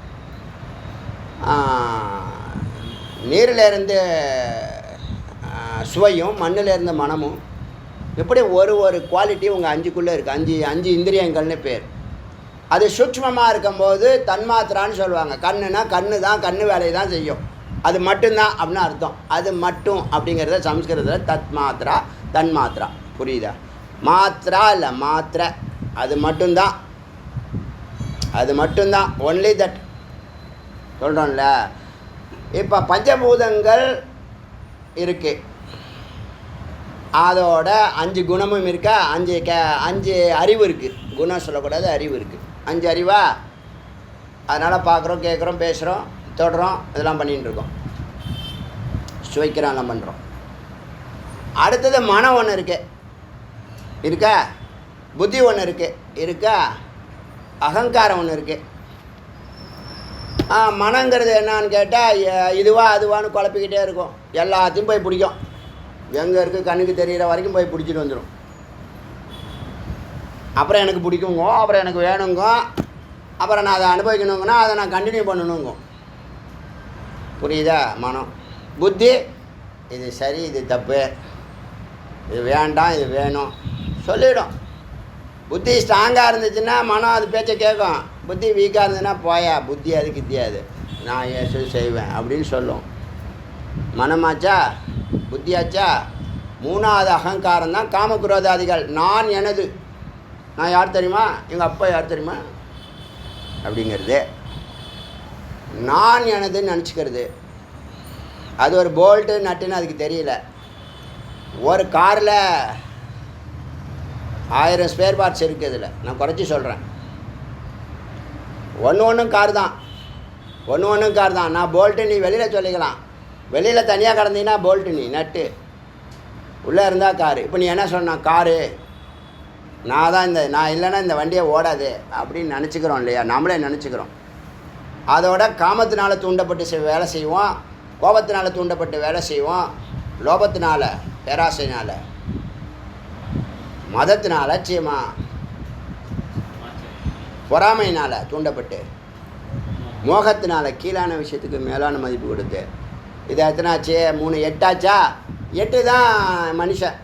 நீரிலேருந்து சுவையும், மண்ணிலேருந்து மனமும், இப்படி ஒரு குவாலிட்டி உங்கள் 5க்குள்ளே இருக்குது. 5 இந்திரியங்கள்னு பேர். அது சூட்சமமாக இருக்கும்போது தன்மாத்திரான்னு சொல்லுவாங்க. கண்ணுனா கண்ணு தான், கண்ணு வேலையை தான் செய்யும். அது மட்டும்தான் அப்படின்னு அர்த்தம். அது மட்டும் அப்படிங்கிறத சம்ஸ்கிருதத்தில் தத்மாத்ரா, தன்மாத்ரா. புரியுதா? மாத்ரா இல்லை, மாத்திரை. அது மட்டும்தான், அது மட்டும்தான், ஒன்லி தட் சொல்கிறோம்ல. இப்போ பஞ்சபூதங்கள் இருக்குது, அதோட 5 குணமும் இருக்கா, 5 அறிவு இருக்குது. குணம் சொல்லக்கூடாது, அறிவு இருக்குது. 5 அறிவா? அதனால் பார்க்குறோம், கேட்குறோம், பேசுகிறோம், தொடுறோம், இதெல்லாம் பண்ணிகிட்டுருக்கோம், சுவைக்கிறோம், எல்லாம் பண்ணுறோம். அடுத்தது மனம் ஒன்று இருக்கா, புத்தி ஒன்று இருக்கா, அகங்காரம் ஒன்று இருக்குது. மனங்கிறது என்னான்னு கேட்டால் இதுவா அதுவான்னு குழப்பிக்கிட்டே இருக்கும். எல்லாத்தையும் போய் பிடிக்கும். எங்கே இருக்குது, கண்ணுக்கு தெரிகிற வரைக்கும் போய் பிடிச்சிட்டு வந்துடும். அப்புறம் எனக்கு பிடிக்குங்க, அப்புறம் எனக்கு வேணுங்க, அப்புறம் நான் அதை அனுபவிக்கணுங்கன்னா அதை நான் கண்டினியூ பண்ணணுங்க. புரியுதா? மனம். புத்தி இது சரி, இது தப்பு, இது வேண்டாம், இது வேணும் சொல்லிவிடும். புத்தி ஸ்ட்ராங்காக இருந்துச்சுன்னா மனம் அது பேச்சை கேட்கும். புத்தி வீக்காக இருந்ததுன்னா போயா, புத்தி அதுக்கு தெரியாது, நான் ஏசு செய்வேன் அப்படின்னு சொல்லும். மனமாச்சா, புத்தியாச்சா. 3வது அகங்காரம் தான் காமகுரோதாதிகள். நான் எனது, நான் யார் தெரியுமா, எங்கள் அப்பா யார் தெரியுமா அப்படிங்கிறது. நான் எனதுன்னு நினச்சிக்கிறது. அது ஒரு போல்ட்டு நட்டுன்னு அதுக்கு தெரியல. ஒரு காரில் 1000 ஸ்பேர் பார்ட்ஸ் இருக்குது. இதில் நான் குறைச்சி சொல்கிறேன். ஒன்றும் கார் தான், ஒன்றும் கார் தான். நான் போல்ட்டு நீ வெளியில் சொல்லிக்கலாம். வெளியில் தனியாக கடந்தீங்கன்னா போல்ட்டு நீ நட்டு, உள்ளே இருந்தால் காரு. இப்போ நீ என்ன சொன்ன, காரு நான் தான், நான் இல்லைன்னா இந்த வண்டியை ஓடாது அப்படின்னு நினச்சிக்கிறோம் இல்லையா? நம்மளே நினச்சிக்கிறோம். அதோட காமத்தினால் தூண்டப்பட்டு வேலை செய்வோம், கோபத்தினால் தூண்டப்பட்டு வேலை செய்வோம், லோபத்தினால், பேராசைனால், மதத்தினால், லட்சியமா, பொறாமையினால் தூண்டப்பட்டு, மோகத்தினால் கீழான விஷயத்துக்கு மேலான மதிப்பு கொடுத்து. இது எத்தனாச்சு? 3, 8 ஆச்சா? 8 தான் மனுஷன்.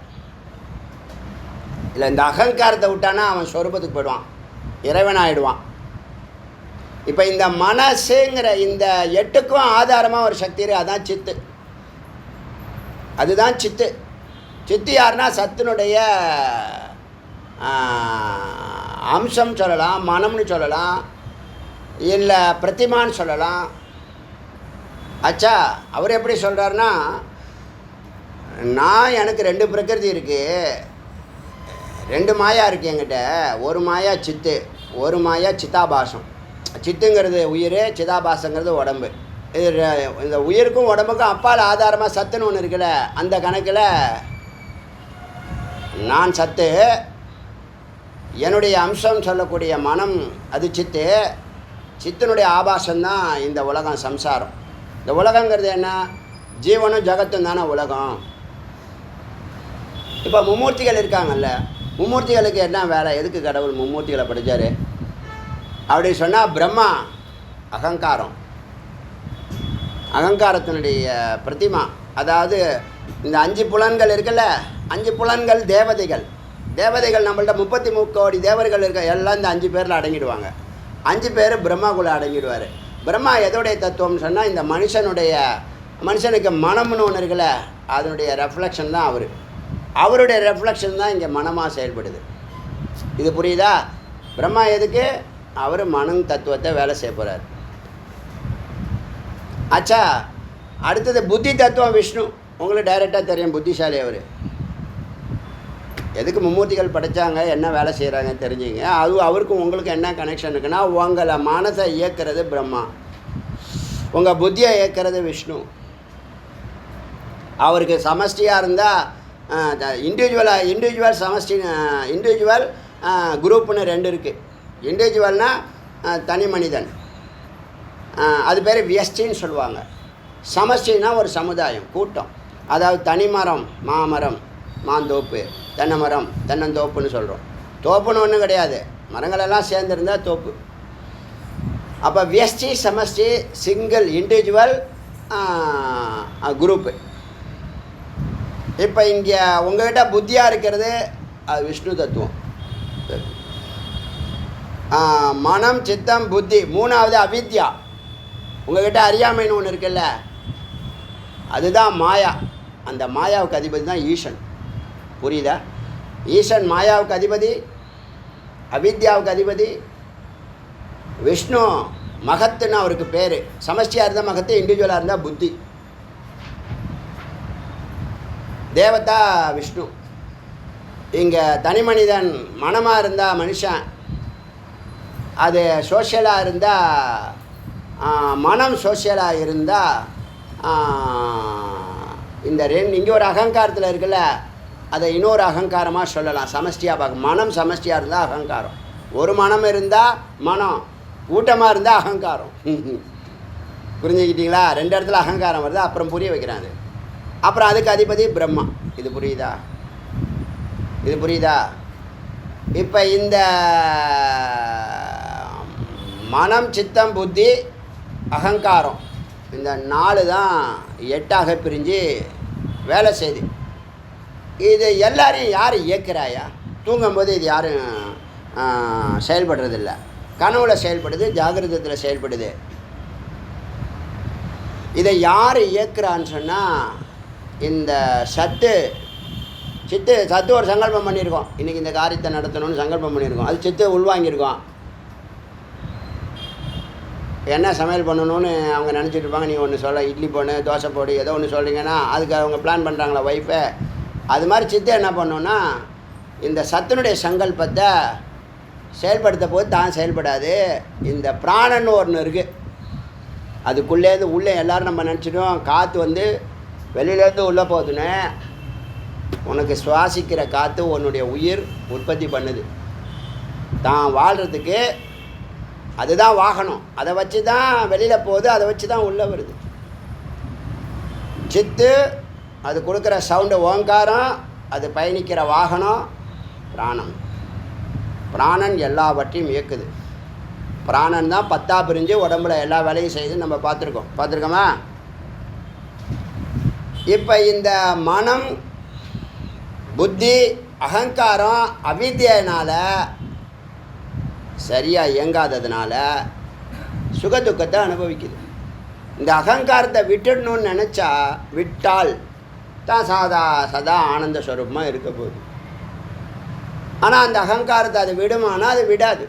இல்லை, இந்த அகங்காரத்தை விட்டானா அவன் சொரூபத்துக்கு போயிடுவான், இறைவன் ஆகிடுவான். இப்போ இந்த மனசுங்கிற இந்த 8க்கும் ஆதாரமாக ஒரு சக்தி இருக்குது. அதான் சித்து. அதுதான் சித்து. சித்து யாருன்னா சத்தினுடைய அம்சம் சொல்லலாம், மனம்னு சொல்லலாம், இல்லை பிரதிமான்னு சொல்லலாம். ஆச்சா? அவர் எப்படி சொல்கிறாருன்னா, நான் எனக்கு 2 பிரகிருதி இருக்குது, 2 மாயா இருக்குது என்கிட்ட. ஒரு மாயா சித்து, ஒரு மாயா சித்தாபாசம். சித்துங்கிறது உயிர், சிதாபாசங்கிறது உடம்பு. இது இந்த உயிருக்கும் உடம்புக்கும் அப்பால் ஆதாரமாக சத்துன்னு ஒன்று இருக்குல்ல, அந்த கணக்கில் நான் சத்து, என்னுடைய அம்சம் சொல்லக்கூடிய மனம் அது சித்து. சித்தினுடைய ஆபாசம்தான் இந்த உலகம், சம்சாரம். இந்த உலகங்கிறது என்ன? ஜீவனும் ஜகத்தும் தானே உலகம். இப்போ மும்மூர்த்திகள் இருக்காங்கல்ல, மும்மூர்த்திகளுக்கு என்ன வேலை? எதுக்கு கடவுள் மும்மூர்த்திகளை படித்தார் அப்படி சொன்னால், பிரம்மா அகங்காரம், அகங்காரத்தினுடைய பிரதிமா. அதாவது இந்த 5 புலன்கள் இருக்குல்ல, 5 புலன்கள் தேவதைகள். தேவதைகள் நம்மள்ட்ட 33 கோடி தேவர்கள் இருக்க, எல்லாம் இந்த 5 பேரில் அடங்கிடுவாங்க. 5 பேர் பிரம்மாக்குள்ளே அடங்கிடுவார். பிரம்மா எதோடைய தத்துவம்னு சொன்னால், இந்த மனுஷனுக்கு மனம்னு ஒன்று இருக்குல்ல, அதனுடைய ரெஃப்ளெக்ஷன் தான் அவர். அவருடைய ரெஃப்ளெக்ஷன் தான் இங்கே மனமாக செயல்படுது. இது புரியுதா? பிரம்மா எதுக்கு? அவர் மனம் தத்துவத்தை வேலை செய்ய போகிறார். ஆச்சா, அடுத்தது புத்தி தத்துவம் விஷ்ணு. உங்களுக்கு டைரெக்டாக தெரியும், புத்திசாலி அவர். எதுக்கு மும்மூர்த்திகள் படைத்தாங்க, என்ன வேலை செய்கிறாங்கன்னு தெரிஞ்சுங்க. அது அவருக்கும் உங்களுக்கும் என்ன கனெக்ஷன் இருக்குன்னா, உங்களை மனதை இயக்கிறது பிரம்மா, உங்கள் புத்தியை இயக்கிறது விஷ்ணு. அவருக்கு சமஷ்டியாக இருந்தால் இண்டிவிஜுவல் சமஷ்டி, இண்டிவிஜுவல் குரூப்புன்னு 2 இருக்குது. இண்டிவிஜுவல்னால் தனி மனிதன், அது பேர் வியஷ்டின்னு சொல்லுவாங்க. சமஷ்டின்னா ஒரு சமுதாயம், கூட்டம். அதாவது தனிமரம் மாமரம் மாந்தோப்பு, தென்னை மரம் தென்னந்தோப்புன்னு சொல்கிறோம். தோப்புன்னு ஒன்றும் கிடையாது, மரங்களெல்லாம் சேர்ந்துருந்தால் தோப்பு. அப்போ வியஷ்டி சமஷ்டி சிங்கிள் இண்டிவிஜுவல் குரூப்பு. இப்போ இங்கே உங்கள்கிட்ட புத்தியாக இருக்கிறது அது விஷ்ணு தத்துவம். மனம் சித்தம் புத்தி. 3வது அவித்யா. உங்கள்கிட்ட அறியாமைன்னு ஒன்று இருக்குல்ல, அதுதான் மாயா. அந்த மாயாவுக்கு அதிபதி தான் ஈசன். புரியுதா? ஈசன் மாயாவுக்கு அதிபதி, அவித்யாவுக்கு அதிபதி. விஷ்ணு மகத்துன்னு அவருக்கு பேர். சமஷ்டியாக இருந்தால் மகத்து, இண்டிவிஜுவலாக இருந்தால் புத்தி. தேவதா விஷ்ணு. இங்கே தனி மனிதன் மனமாக இருந்தால் மனுஷன், அது சோஷியலாக இருந்தால் மனம், சோஷியலாக இருந்தால் இந்த இங்கே ஒரு அகங்காரத்தில் இருக்குல்ல, அதை இன்னொரு அகங்காரமாக சொல்லலாம். சமஷ்டியாக பார்க்க மனம் சமஷ்டியாக இருந்தால் அகங்காரம். ஒரு மனம் இருந்தால் மனம், கூட்டமாக இருந்தால் அகங்காரம். புரிஞ்சுக்கிட்டீங்களா? 2 இடத்துல அகங்காரம் வருது, அப்புறம் புரிய வைக்கிறாங்க. அப்புறம் அதுக்கு அதிபதி பிரம்மா. இது புரியுதா? இது புரியுதா? இப்போ இந்த மனம் சித்தம் புத்தி அகங்காரம், இந்த 4 தான் 8ஆக பிரிஞ்சு வேலை செய்யுது. இது எல்லாரையும் யார் இயக்குறாயா? தூங்கும்போது இது யாரும் செயல்படுறதில்ல. கனவுல செயல்படுது, ஜாகிரதத்தில் செயல்படுது. இதை யார் இயக்குறான்னு சொன்னால், இந்த சத்து ஒரு சங்கல்பம் பண்ணியிருக்கோம். இன்றைக்கி இந்த காரியத்தை நடத்தணும்னு சங்கல்பம் பண்ணியிருக்கோம். அது சித்து உள்வாங்கியிருக்கோம். என்ன சமையல் பண்ணணும்னு அவங்க நினச்சிட்டு இருப்பாங்க. நீ ஒன்று சொல்ல, இட்லி போடு, தோசை போடு, ஏதோ ஒன்று சொல்கிறீங்கன்னா அதுக்கு அவங்க பிளான் பண்ணுறாங்களா ஒய்ஃபை. அது மாதிரி சித்து என்ன பண்ணோன்னா, இந்த சத்தினுடைய சங்கல்பத்தை செயல்படுத்த போது தான் செயல்படாது. இந்த பிராணன்னு ஒன்று இருக்குது, அதுக்குள்ளேருந்து உள்ளே எல்லோரும் நம்ம நினச்சிட்டோம் காற்று வந்து வெளியிலேருந்து உள்ளே போகுதுன்னு. உனக்கு சுவாசிக்கிற காற்று உன்னுடைய உயிர் உற்பத்தி பண்ணுது. தான் வாழ்கிறதுக்கு அதுதான் வாகனம். அதை வச்சு தான் வெளியில் போகுது, அதை வச்சு தான் உள்ளே வருது. சித்து அது கொடுக்குற சவுண்டு ஓங்காரம், அது பயணிக்கிற வாகனம் பிராணம். பிராணன் எல்லாவற்றையும் இயக்குது. பிராணன் தான் 10ஆ பிரிஞ்சு உடம்புல எல்லா வேலையும் செய்து நம்ம பார்த்துருக்கோமா? இப்போ இந்த மனம் புத்தி அகங்காரம் அவித்யினால் சரியாக இயங்காததுனால சுகதுக்கத்தை அனுபவிக்குது. இந்த அகங்காரத்தை விட்டுடணும்னு நினச்சா விட்டால் தான் சதா ஆனந்த ஸ்வரூபமாக இருக்க போகுது. ஆனால் அந்த அகங்காரத்தை அது விடுமானா அது விடாது.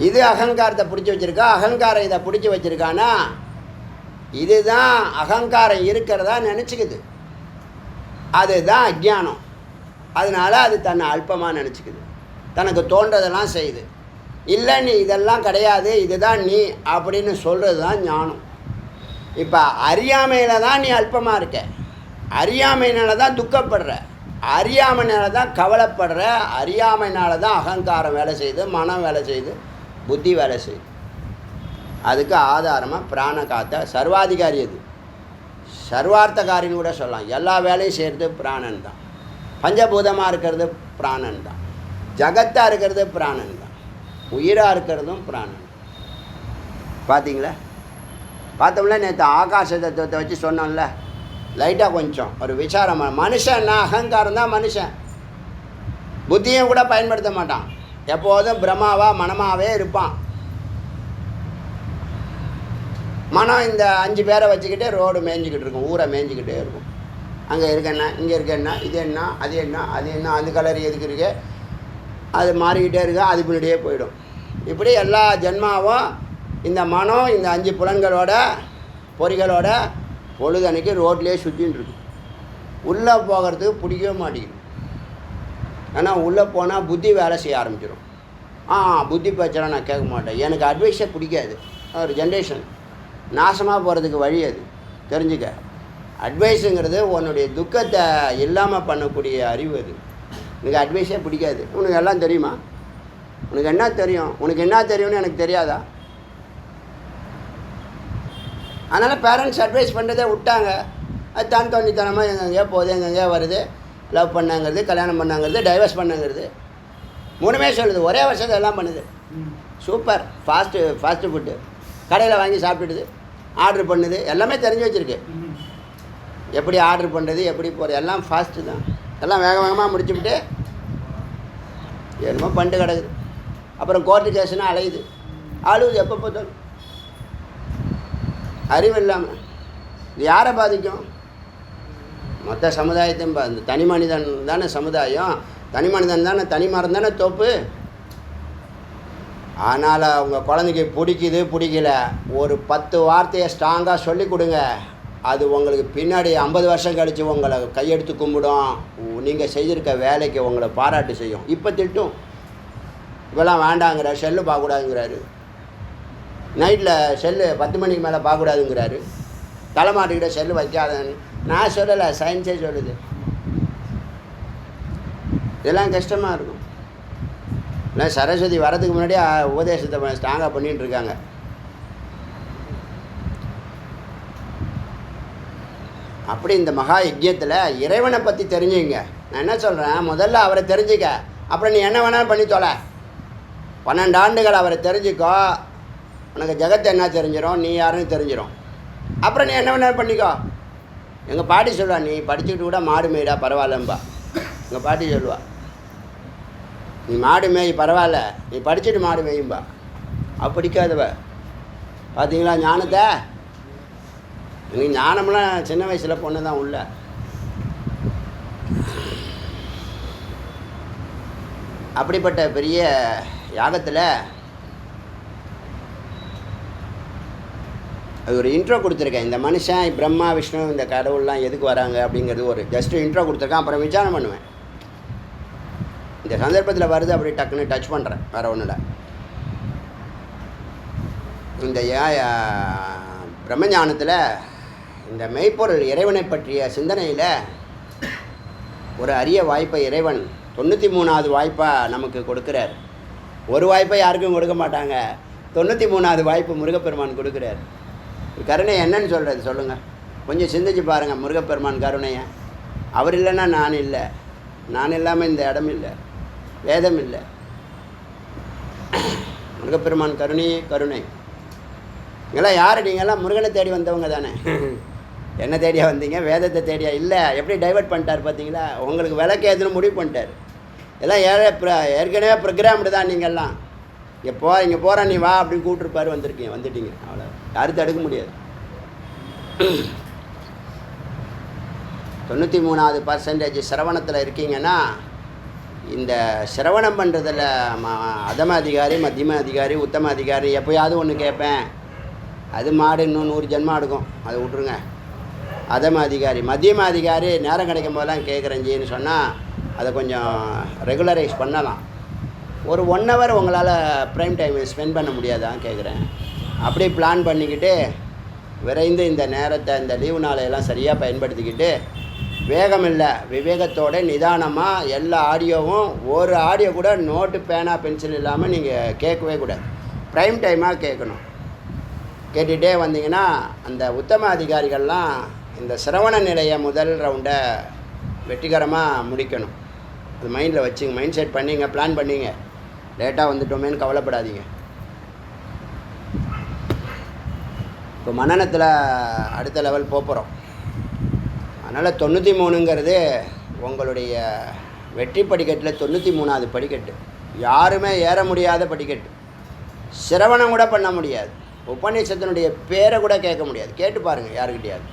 இது அகங்காரத்தை பிடிச்சி வச்சுருக்கா, அகங்காரம் இதை பிடிச்சி வச்சுருக்கானா, இதுதான் அகங்காரம் இருக்கிறதா நினச்சிக்குது. அதுதான் அஜ்ஞானம். அதனால் அது தன்னை அல்பமாக நினச்சிக்குது, தனக்கு தோன்றதெல்லாம் செய்யுது. இல்லை நீ இதெல்லாம் கிடையாது, இதுதான் நீ அப்படின்னு சொல்கிறது தான் ஞானம். இப்போ அறியாமையில் தான் நீ அல்பமாக இருக்க, அறியாமையினால தான் துக்கப்படுற, அறியாமையினால தான் கவலைப்படுற, அறியாமையினால தான் அகங்காரம் வேலை செய்யுது, மனம் வேலை செய்யுது, புத்தி வேலை செய்யுது. அதுக்கு ஆதாரமாக பிராண காத்த சர்வாதிகாரி. அது சர்வார்த்தகாரின்னு கூட சொல்லலாம். எல்லா வேலையும் செய்கிறது பிராணன் தான். பஞ்சபூதமாக இருக்கிறது பிராணன் தான். ஜகத்தாக இருக்கிறது பிராணன் தான். உயிராக இருக்கிறதும் பிராணன். பார்த்தீங்களா? பார்த்தோம்ல, நேற்று ஆகாச தத்துவத்தை வச்சு சொன்னோம்ல. லைட்டாக கொஞ்சம் ஒரு விசாரம். மனுஷன்னா அகங்காரம் தான் மனுஷன். புத்தியும் கூட பயன்படுத்த மாட்டான். எப்போதும் பிரம்மாவா மனமாகவே இருப்பான். மனம் இந்த 5 பேரை வச்சுக்கிட்டே ரோடு மேய்ஞ்சிக்கிட்டு இருக்கும், ஊரை மேய்ஞ்சிக்கிட்டே இருக்கும். அங்கே இருக்கேன்னா, இங்கே இருக்கேன்னா, இது என்ன, அது என்ன, அது என்ன, அந்த கலர் எதுக்கு இருக்கு, அது மாறிக்கிட்டே இருக்கு, அது பின்னாடியே போயிடும். இப்படி எல்லா ஜென்மாவும் இந்த மனம் இந்த 5 புலன்களோட பொறிகளோட பொழுதன்னைக்கு ரோட்லேயே சுற்றின்னு இருக்கு. உள்ளே போகிறதுக்கு பிடிக்கவே மாட்டேங்குது. ஆனால் உள்ளே போனால் புத்தி வேலை செய்ய ஆரம்பிச்சிடும். புத்தி பேச்செல்லாம் நான் கேட்க மாட்டேன், எனக்கு அட்வைஸே பிடிக்காது. ஒரு ஜென்ரேஷன் நாசமாக போகிறதுக்கு வழி அது தெரிஞ்சுக்க. அட்வைஸுங்கிறது உன்னுடைய துக்கத்தை இல்லாமல் பண்ணக்கூடிய அறிவு. அது எனக்கு அட்வைஸே பிடிக்காது. உனக்கு எல்லாம் தெரியுமா? உனக்கு என்ன தெரியும்? உனக்கு என்ன தெரியும்னு எனக்கு தெரியாதா? அதனால் பேரண்ட்ஸ் அட்வைஸ் பண்ணுறதே விட்டாங்க. அது தான் தோண்டித்தனமாக எங்கெங்கேயோ போகுது, எங்கெங்கேயோ வருது. லவ் பண்ணாங்கிறது, கல்யாணம் பண்ணாங்கிறது, டைவர்ஸ் பண்ணாங்கிறது, 3மே சொல்லுது. ஒரே வருஷத்தை எல்லாம் பண்ணுது. சூப்பர் ஃபாஸ்ட்டு ஃபுட்டு கடையில் வாங்கி சாப்பிட்டுடுது, ஆர்டர் பண்ணுது, எல்லாமே தெரிஞ்சு வச்சுருக்கு. எப்படி ஆர்டர் பண்ணுறது, எப்படி போகிறது, எல்லாம் ஃபாஸ்ட்டு தான். எல்லாம் வேக வேகமாக முடிச்சுவிட்டு என்னமோ பண்ணிட்டு கிடக்குது. அப்புறம் கோர்ட்டு கேஸுன்னா அலையுது, அழுவுது எப்போ பார்த்தாலும். அறிவு இல்லாமல் இது யாரை பாதிக்கும்? மொத்த சமுதாயத்தையும் இந்த தனி மனிதன் தானே சமுதாயம், தனி மனிதன் தானே, தனி மரம் தானே தோப்பு. அதனால் அவங்க குழந்தைக்கு பிடிக்கல, ஒரு 10 வார்த்தையை ஸ்ட்ராங்காக சொல்லி கொடுங்க. அது உங்களுக்கு பின்னாடி 50 வருஷம் கழித்து உங்களை கையெடுத்து கும்பிடும். நீங்கள் செய்திருக்க வேலைக்கு உங்களை பாராட்டு செய்யும். இப்போ திட்டும், இப்போல்லாம் வேண்டாங்கிற, செல்லு பார்க்கக்கூடாதுங்கிறாரு, நைட்டில் செல்லு 10 மணிக்கு மேலே பார்க்கக்கூடாதுங்கிறாரு, தலைமாட்டிக்கிட்ட செல்லு வைக்காதன்னு. நான் சொல்லலை, சயின்ஸே சொல்லுது. இதெல்லாம் கஷ்டமாக இருக்கும். இல்லை சரஸ்வதி வரதுக்கு முன்னாடி உபதேசத்தை ஸ்ட்ராங்காக பண்ணிகிட்டு இருக்காங்க. அப்படி இந்த மகா யஜ்யத்தில் இறைவனை பற்றி தெரிஞ்சுங்க. நான் என்ன சொல்கிறேன், முதல்ல அவரை தெரிஞ்சுக்க, அப்புறம் நீ என்ன வேணாலும் பண்ணி தொலை. 12 ஆண்டுகள் அவரை தெரிஞ்சுக்கோ, உனக்கு ஜெகத்தை என்ன தெரிஞ்சிடும், நீ யாருன்னு தெரிஞ்சிடும். அப்புறம் நீ என்ன வேணாலும் பண்ணிக்கோ. எங்கள் பாட்டி சொல்லுவா, நீ படிச்சுக்கிட்டு கூட மாடு மேய்டா பரவாயில்லம்பா. எங்கள் பாட்டி சொல்லுவா, நீ மாடு மேய் பரவாயில்ல, நீ படிச்சுட்டு மாடு மேயும்பா. பிடிக்காதவ பார்த்தீங்களா ஞானத்தை? நீ ஞானம்லாம் சின்ன வயசில் பொண்ணு தான் உள்ள. அப்படிப்பட்ட பெரிய யாகத்தில் அது ஒரு இன்ட்ரோ கொடுத்துருக்கேன். இந்த மனுஷன் பிரம்மா விஷ்ணு இந்த கடவுள்லாம் எதுக்கு வராங்க அப்படிங்கிறது ஒரு ஜஸ்ட்டு இன்ட்ரோ கொடுத்துருக்கேன். அப்புறம் விசாரம் பண்ணுவேன். இந்த சந்தர்ப்பத்தில் வருது, அப்படி டக்குன்னு டச் பண்ணுறேன், வேறு ஒன்றும் இல்லை. இந்த பிரம்மஞானத்தில் இந்த மெய்ப்பொருள் இறைவனை பற்றிய சிந்தனையில் ஒரு அரிய வாய்ப்பை இறைவன் 93வது வாய்ப்பாக நமக்கு கொடுக்குறார். ஒரு வாய்ப்பை யாருக்கும் கொடுக்க மாட்டாங்க, 93வது வாய்ப்பு முருகப்பெருமான் கொடுக்குறார். கருணை என்னன்னு சொல்கிறது சொல்லுங்கள், கொஞ்சம் சிந்திச்சு பாருங்கள். முருகப்பெருமான் கருணையை, அவர் இல்லைன்னா நான் இல்லை, நான் இல்லாமல் இந்த இடம் இல்லை, வேதம் இல்லை. முருகப்பெருமான் கருணையே கருணை. நீங்களாம் யார்? நீங்கள்லாம் முருகனை தேடி வந்தவங்க தானே. என்ன தேடியா வந்தீங்க? வேதத்தை தேடியா? இல்லை. எப்படி டைவெர்ட் பண்ணிட்டார் பார்த்தீங்களா? உங்களுக்கு விளக்கு ஏதுன்னு முடிவு பண்ணிட்டார். எல்லாம் ஏற்கனவே ப்ரோக்ராம்டு தான். நீங்கள்லாம் இங்கே போகிற நீ வா அப்படின்னு கூப்பிட்ருப்பாரு, வந்துட்டீங்க. அவ்வளோ யாரும் தடுக்க முடியாது. 93% சிரவணத்தில் இருக்கீங்கன்னா, இந்த சிரவணம் பண்ணுறதில் அதம அதிகாரி, மத்தியம அதிகாரி, உத்தம அதிகாரி எப்போயாவது ஒன்று கேட்பேன். அது மாடு இன்னும் 100 ஜென்மம் எடுக்கும், அதை விட்ருங்க. அதம அதிகாரி, மத்தியம அதிகாரி நேரம் கிடைக்கும் போதெல்லாம் கேட்குறேஞ்சின்னு சொன்னால் அதை கொஞ்சம் ரெகுலரைஸ் பண்ணலாம். ஒரு 1 ஹவர் உங்களால் ப்ரைம் டைம் ஸ்பெண்ட் பண்ண முடியாதான் கேட்குறேன். அப்படியே பிளான் பண்ணிக்கிட்டு விரைந்து இந்த நேரத்தை, இந்த லீவு நாளையெல்லாம் சரியாக பயன்படுத்திக்கிட்டு, வேகம் இல்லை விவேகத்தோட நிதானமாக எல்லா ஆடியோவும், ஒரு ஆடியோ கூட நோட்டு பேனா பென்சில் இல்லாமல் நீங்கள் கேட்கவே கூடாது. ப்ரைம் டைமாக கேட்கணும். கேட்டுகிட்டே வந்தீங்கன்னா அந்த உத்தம அதிகாரிகள்லாம் இந்த சிரவண நிலையை முதல் ரவுண்டை வெற்றிகரமாக முடிக்கணும். அது மைண்டில் வச்சுங்க, மைண்ட் செட் பண்ணிங்க, பிளான் பண்ணிங்க. லேட்டாக வந்துட்டோமேன்னு கவலைப்படாதீங்க. இப்போ மனநத்தில் அடுத்த லெவல் போகிறோம். அதனால் 93ங்கிறது உங்களுடைய வெற்றி படிக்கட்டில் 93வது படிக்கட்டு. யாருமே ஏற முடியாத படிக்கட்டு. சிரவணம் கூட பண்ண முடியாது. உபநிஷத்தினுடைய பேரை கூட கேட்க முடியாது. கேட்டு பாருங்கள் யாருக்கிட்டையாவது.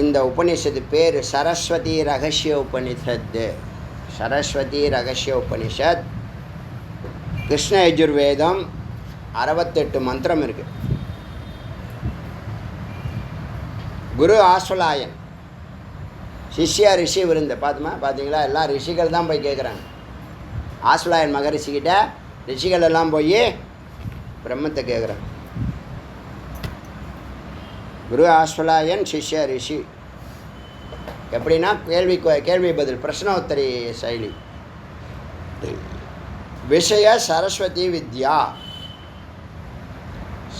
இந்த உபநிஷத்து பேர் சரஸ்வதி ரகசிய உபனிஷத்து. சரஸ்வதி ரகசிய உபனிஷத். கிருஷ்ண யஜுர்வேதம் 68 மந்திரம் இருக்குது. குரு ஆஸ்வலாயன், சிஷ்யா ரிஷி விருந்து. பார்த்தீங்களா? எல்லாம் ரிஷிகள் தான் போய் கேட்குறாங்க. ஆஸ்வலாயன் மகரிஷிக்கிட்ட ரிஷிகள் எல்லாம் போய் பிரம்மத்தை கேட்குறாங்க. குரு ஆஸ்வலாயன், சிஷ்ய ரிஷி. எப்படின்னா கேள்வி பதில், பிரஷ்னோத்தரி சைலி. விஷய சரஸ்வதி வித்யா.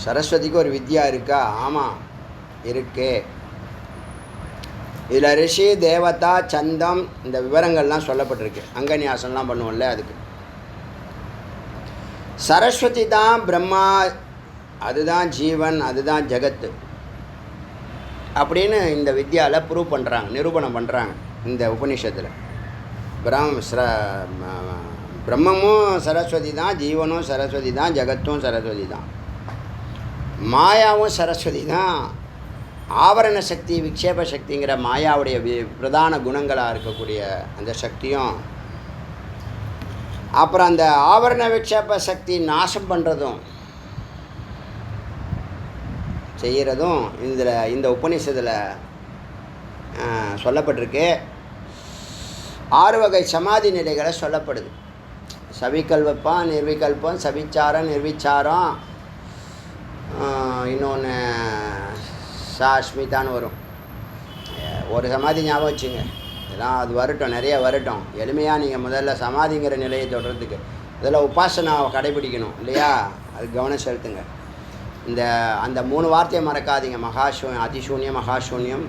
சரஸ்வதிக்கு ஒரு வித்யா இருக்கா? ஆமாம் இருக்கு. இதில் ரிஷி, தேவதா, சந்தம் இந்த விவரங்கள்லாம் சொல்லப்பட்டிருக்கு. அங்கன்யாசம்லாம் பண்ணுவோம்ல அதுக்கு. சரஸ்வதி தான் பிரம்மா, அதுதான் ஜீவன், அதுதான் ஜகத்து அப்படின்னு இந்த வித்யாவில் ப்ரூவ் பண்ணுறாங்க, நிரூபணம் பண்ணுறாங்க இந்த உபநிஷத்தில். பிரம்மமும் சரஸ்வதி தான், ஜீவனும் சரஸ்வதி தான், ஜகத்தும் சரஸ்வதி தான், மாயாவும் சரஸ்வதி தான். ஆவரண சக்தி, விக்ஷேப சக்திங்கிற மாயாவுடைய பிரதான குணங்களாக இருக்கக்கூடிய அந்த சக்தியும், அப்புறம் அந்த ஆவரண விக்ஷேப சக்தி நாசம் பண்ணுறதும் செய்கிறதும் இந்த உபநிஷத்தில் சொல்லப்பட்டிருக்கு. 6 வகை சமாதி நிலைகளை சொல்லப்படுது. சவிகல்பம், நிர்விகல்பம், சவிச்சாரம், நிர்விச்சாரம், இன்னொன்று சாஸ்மிதான்னு வரும். ஒரு சமாதி ஞாபகம் வச்சுங்க. இதெல்லாம் அது வரட்டும், நிறைய வரட்டும். எளிமையாக நீங்கள் முதல்ல சமாதிங்கிற நிலையை தொடர்றதுக்கு இதெல்லாம் உபாசனாவை கடைபிடிக்கணும் இல்லையா? அது கவனம் செலுத்துங்க. அந்த 3 வார்த்தையை மறக்காதீங்க. அதிசூன்யம், மகாசூன்யம்,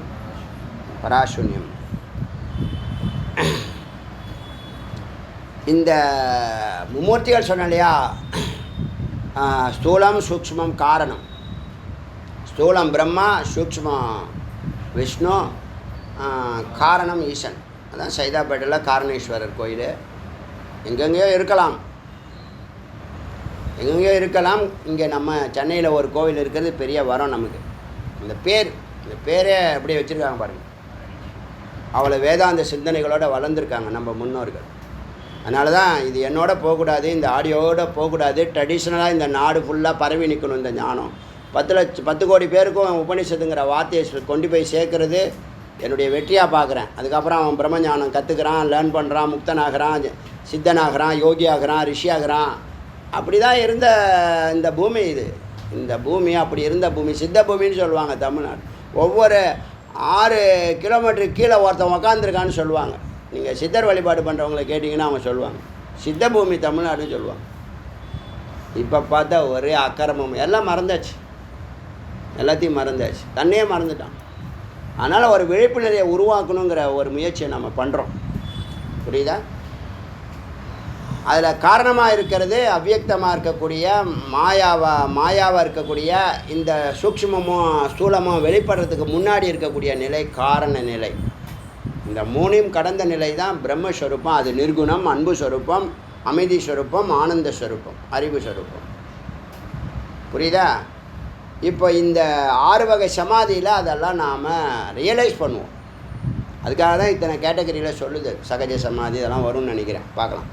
பராசூன்யம். இந்த மும்மூர்த்திகள் சொன்ன இல்லையா? ஸ்தூலம், சூக்ஷ்மம், காரணம். ஸ்தூலம் பிரம்மா, சூக்ஷ்மம் விஷ்ணு, காரணம் ஈசன். அதான் சைதாப்பேட்டையில் காரணேஸ்வரர் கோயில். எங்கெங்கேயோ இருக்கலாம், எங்கெங்கேயோ இருக்கலாம். இங்கே நம்ம சென்னையில் ஒரு கோவில் இருக்கிறது பெரிய வரம் நமக்கு. இந்த பேரே அப்படியே வச்சுருக்காங்க பாருங்கள். அவ்வளோ வேதாந்த சிந்தனைகளோடு வளர்ந்துருக்காங்க நம்ம முன்னோர்கள். அதனால தான் இது என்னோட போகக்கூடாது, இந்த ஆடியோவோட போகக்கூடாது. ட்ரெடிஷ்னலாக இந்த நாடு ஃபுல்லாக பரவி நிற்கணும் இந்த ஞானம். 10 கோடி பேருக்கும் உபநிஷத்துங்கிற வார்த்தையை கொண்டு போய் சேர்க்கறது என்னுடைய வெற்றியாக பார்க்குறேன். அதுக்கப்புறம் அவன் பிரம்மஞானம் கற்றுக்கிறான், லேர்ன் பண்ணுறான், முக்தனாகிறான், சித்தனாகிறான், யோகியாகிறான், ரிஷியாகிறான். அப்படி தான் இருந்த இந்த பூமி இது. இந்த பூமி அப்படி இருந்த பூமி, சித்த பூமின்னு சொல்லுவாங்க தமிழ்நாடு. ஒவ்வொரு 6 கிலோமீட்டருக்கு கீழே ஒருத்தன் உக்காந்துருக்கான்னு சொல்லுவாங்க. நீங்கள் சித்தர் வழிபாடு பண்ணுறவங்கள கேட்டிங்கன்னா அவங்க சொல்லுவாங்க சித்த பூமி தமிழ்நாடுன்னு சொல்லுவாங்க. இப்போ பார்த்தா ஒரே அக்கிரமம், எல்லாம் மறந்தாச்சு, எல்லாத்தையும் மறந்தாச்சு, தன்னையே மறந்துட்டான். அதனால் ஒரு விழிப்புணர்வை உருவாக்கணுங்கிற ஒரு முயற்சியை நம்ம பண்ணுறோம். புரியுதா? அதில் காரணமாக இருக்கிறது அவ்வியக்தமாக இருக்கக்கூடிய மாயாவாக இருக்கக்கூடிய இந்த சூக்ஷ்மமும் ஸ்தூலமும் வெளிப்படுறதுக்கு முன்னாடி இருக்கக்கூடிய நிலை காரண நிலை. இந்த 3ஐயும் கடந்த நிலை தான் பிரம்மஸ்வரூபம். அது நிர்குணம், அன்பு ஸ்வரூபம், அமைதி ஸ்வரூபம், ஆனந்த ஸ்வரூபம், அறிவு ஸ்வரூபம். புரியுதா? இப்போ இந்த 6 வகை சமாதியில் அதெல்லாம் நாம் ரியலைஸ் பண்ணுவோம். அதுக்காக தான் இத்தனை கேட்டகரியில் சொல்லுது. சகஜ சமாதி இதெல்லாம் வரும்னு நினைக்கிறேன். பார்க்கலாம்,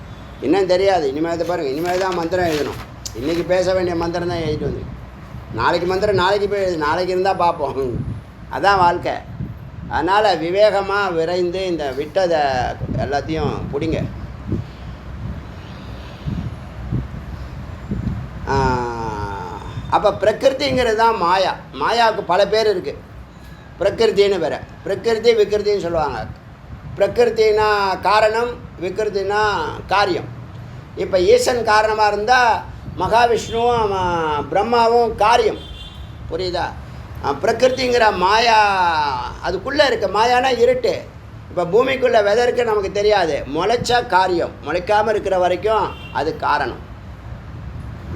இன்னும் தெரியாது. இனிமேல் பாருங்கள், இனிமேல் தான் மந்திரம் எழுதணும். இன்றைக்கி பேச வேண்டிய மந்திரம் தான் எழுதிட்டு வந்து, நாளைக்கு மந்திரம் நாளைக்கு போய் எழுது, நாளைக்கு இருந்தால் பார்ப்போம். அதான் வாழ்க்கை. அதனால் விவேகமாக விரைந்து இந்த விட்டதை எல்லாத்தையும் பிடிங்க. அப்போ பிரகிருதிங்கிறது தான் மாயா. மாயாவுக்கு பல பேர் இருக்குது. பிரகிருத்தின்னு வேறு, பிரகிருதி விகிருத்தின்னு சொல்லுவாங்க. பிரகிருத்தினா காரணம், விகிருத்தினா காரியம். இப்போ ஈசன் காரணமாக இருந்தால் மகாவிஷ்ணுவும் பிரம்மாவும் காரியம். புரியுதா? பிரகிருதிங்கிற மாயா அதுக்குள்ளே இருக்க. மாயானா இருட்டு. இப்போ பூமிக்குள்ளே விதை இருக்குது நமக்கு தெரியாது. முளைச்சா காரியம், முளைக்காமல் இருக்கிற வரைக்கும் அது காரணம்.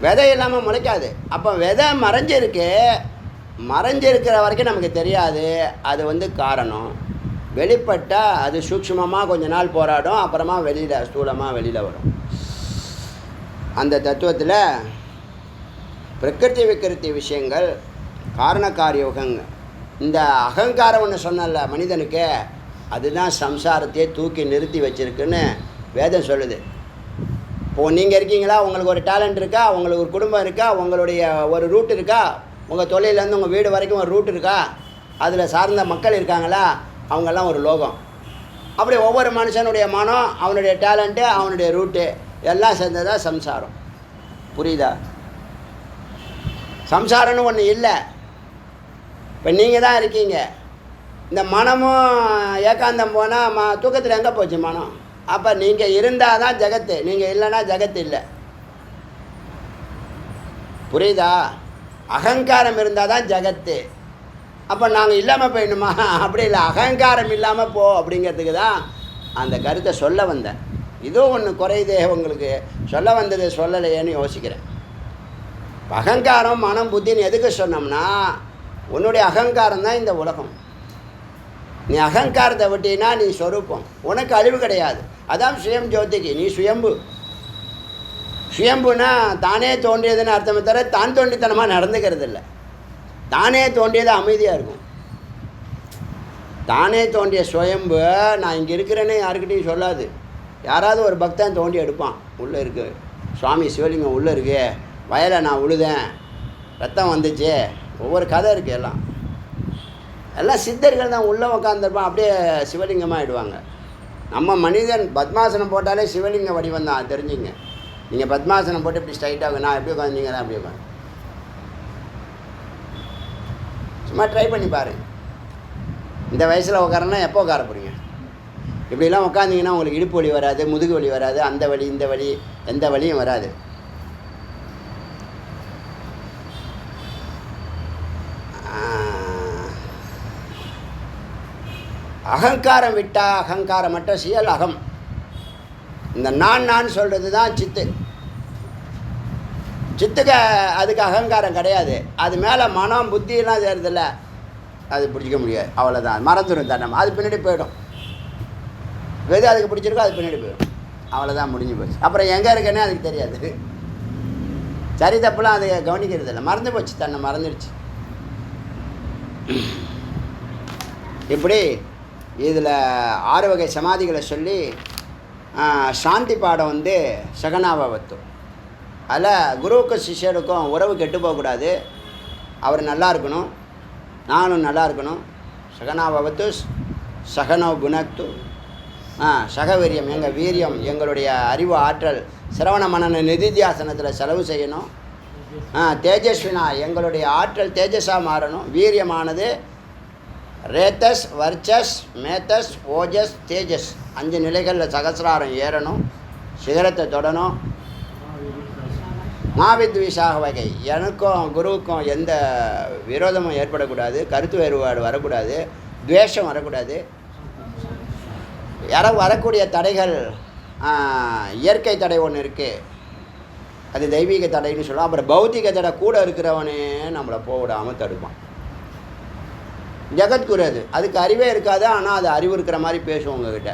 விதை இல்லாமல் முளைக்காது. அப்போ விதை மறைஞ்சிருக்கு, மறைஞ்சிருக்கிற வரைக்கும் நமக்கு தெரியாது. அது வந்து காரணம். வெளிப்பட்டால் அது சூக்ஷ்மமாக கொஞ்ச நாள் போராடும், அப்புறமா வெளியில் ஸ்தூலமாக வெளியில் வரும். அந்த தத்துவத்தில் பிரகிருதி விக்கிருத்தி விஷயங்கள் காரணக்காரியோகங்க. இந்த அகங்காரம் ஒன்று சொன்னல மனிதனுக்கு, அதுதான் சம்சாரத்தையே தூக்கி நிறுத்தி வச்சிருக்குன்னு வேதம் சொல்லுது. இப்போது நீங்கள் இருக்கீங்களா, உங்களுக்கு ஒரு டேலண்ட் இருக்கா, உங்களுக்கு ஒரு குடும்பம் இருக்கா, உங்களுடைய ஒரு ரூட் இருக்கா, உங்கள் தொழிலேருந்து உங்கள் வீடு வரைக்கும் ஒரு ரூட் இருக்கா, அதில் சார்ந்த மக்கள் இருக்காங்களா, அவங்கெல்லாம் ஒரு லோகம். அப்படி ஒவ்வொரு மனுஷனுடைய மனம், அவனுடைய டேலண்ட்டு, அவனுடைய ரூட்டு எல்லாம் சேர்ந்ததா சம்சாரம். புரியுதா? சம்சாரம்னு ஒன்று இல்லை. இப்போ நீங்கள் தான் இருக்கீங்க. இந்த மனமும் ஏகாந்தம் போனால் தூக்கத்தில் எங்கே போச்சு மனம்? அப்போ நீங்கள் இருந்தால் தான் ஜகத்து, நீங்கள் இல்லைன்னா ஜகத்து இல்லை. புரியுதா? அகங்காரம் இருந்தால் தான் ஜகத்து. அப்போ நாங்கள் இல்லாமல் போயிடணுமா? அப்படி இல்லை, அகங்காரம் இல்லாமல் போ அப்படிங்கிறதுக்கு தான் அந்த கருத்தை சொல்ல வந்தேன். இதுவும் ஒன்று குறையுதே உங்களுக்கு, சொல்ல வந்தது சொல்லலையேன்னு யோசிக்கிறேன். அகங்காரம் மனம் புத்தின்னு எதுக்கு சொன்னோம்னா, உன்னுடைய அகங்காரம் தான் இந்த உலகம். நீ அகங்காரத்தை விட்டீன்னா நீ ஸ்வரூபம், உனக்கு அழிவு கிடையாது. அதான் சுயம் ஜோதிக்கு, நீ சுயம்பு. சுயம்புனா தானே தோன்றியதுன்னு அர்த்தமே தவிர தான் தோண்டித்தனமாக நடந்துக்கிறது இல்லை. தானே தோன்றியது அமைதியாக இருக்கும். தானே தோன்றிய சுயம்பு நான் இங்கே இருக்கிறேன்னு யாருக்கிட்டையும் சொல்லாது. யாராவது ஒரு பக்தன் தோண்டி எடுப்பான், உள்ளே இருக்குது சுவாமி சிவலிங்கம் உள்ளே இருக்கு, வயலை நான் உழுதேன், ரத்தம் வந்துச்சு, ஒவ்வொரு கதை இருக்குது. எல்லாம் சித்தர்கள் தான் உள்ளே உட்காந்துருப்பான், அப்படியே சிவலிங்கமாக ஆகிடுவாங்க. நம்ம மனிதன் பத்மாசனம் போட்டாலே சிவலிங்க வடிவம் தான், தெரிஞ்சுங்க. நீங்கள் பத்மாசனம் போட்டு இப்படி ஸ்ட்ரைட்டாக நான் எப்படி உட்காந்துங்க தான் அப்படி உட்காந்து சும்மா ட்ரை பண்ணி பாருங்கள். இந்த வயசில் உட்காரன்னா எப்போ உட்கார போகிறீங்க? இப்படிலாம் உட்காந்திங்கன்னா உங்களுக்கு இடுப்பு வலி வராது, முதுகு வலி வராது, அந்த வலி இந்த வலி எந்த வலியும் வராது. அகங்காரம் விட்டால் அகங்காரமற்ற செயல் அகம். இந்த நான் சொல்கிறது தான் சித்து. சித்துக்கு அதுக்கு அகங்காரம் கிடையாது. அது மேலே மனம் புத்தியெல்லாம் சேருதில்ல, அது பிடிச்சிக்க முடியாது. அவ்வளோதான், மறந்துடும் தன்னம், அது பின்னாடி போயிடும். எது அதுக்கு பிடிச்சிருக்கோ அது பின்னாடி போயிடும். அவ்வளோதான், முடிஞ்சு போச்சு. அப்புறம் எங்கே இருக்குன்னே அதுக்கு தெரியாது. சரி தப்புலாம் அதை கவனிக்கிறது இல்லை, மறந்து போச்சு, தன்னை மறந்துடுச்சு. இப்படி இதில் 6 வகை சமாதிகளை சொல்லி சாந்தி பாடம் வந்து சகனாபவத்து. அதில் குருவுக்கும் சிஷ்யருக்கும் உறவு கெட்டு போகக்கூடாது, அவர் நல்லா இருக்கணும், நானும் நல்லா இருக்கணும். சகனாபவத்து சகனோ குணத்து சகவீரியம், எங்கள் வீரியம், எங்களுடைய அறிவு ஆற்றல் சிரவண மனன நிதித்தியாசனத்தில் செலவு செய்யணும். தேஜஸ்வினா, எங்களுடைய ஆற்றல் தேஜஸாக மாறணும். வீரியமானது ரேத்தஸ், வர்ச்சஸ், மேத்தஸ், ஓஜஸ், தேஜஸ் 5 நிலைகளில் சகசிராரம் ஏறணும், சிகரத்தை தொடணும். மாவித்விஷாக வகை, எனக்கும் குருவுக்கும் எந்த விரோதமும் ஏற்படக்கூடாது, கருத்து வேறுபாடு வரக்கூடாது, துவேஷம் வரக்கூடாது. யாரோ வரக்கூடிய தடைகள், இயற்கை தடை ஒன்று இருக்குது, அது தெய்வீக தடைன்னு சொல்லலாம். அப்புறம் பௌத்திக தடை கூட இருக்கிறவனே நம்மளை போவிடாமல் தடுப்பான். ஜெகத்குரு அதுக்கு அறிவே இருக்காது, ஆனால் அது அறிவு இருக்கிற மாதிரி பேசுவோம் உங்ககிட்ட.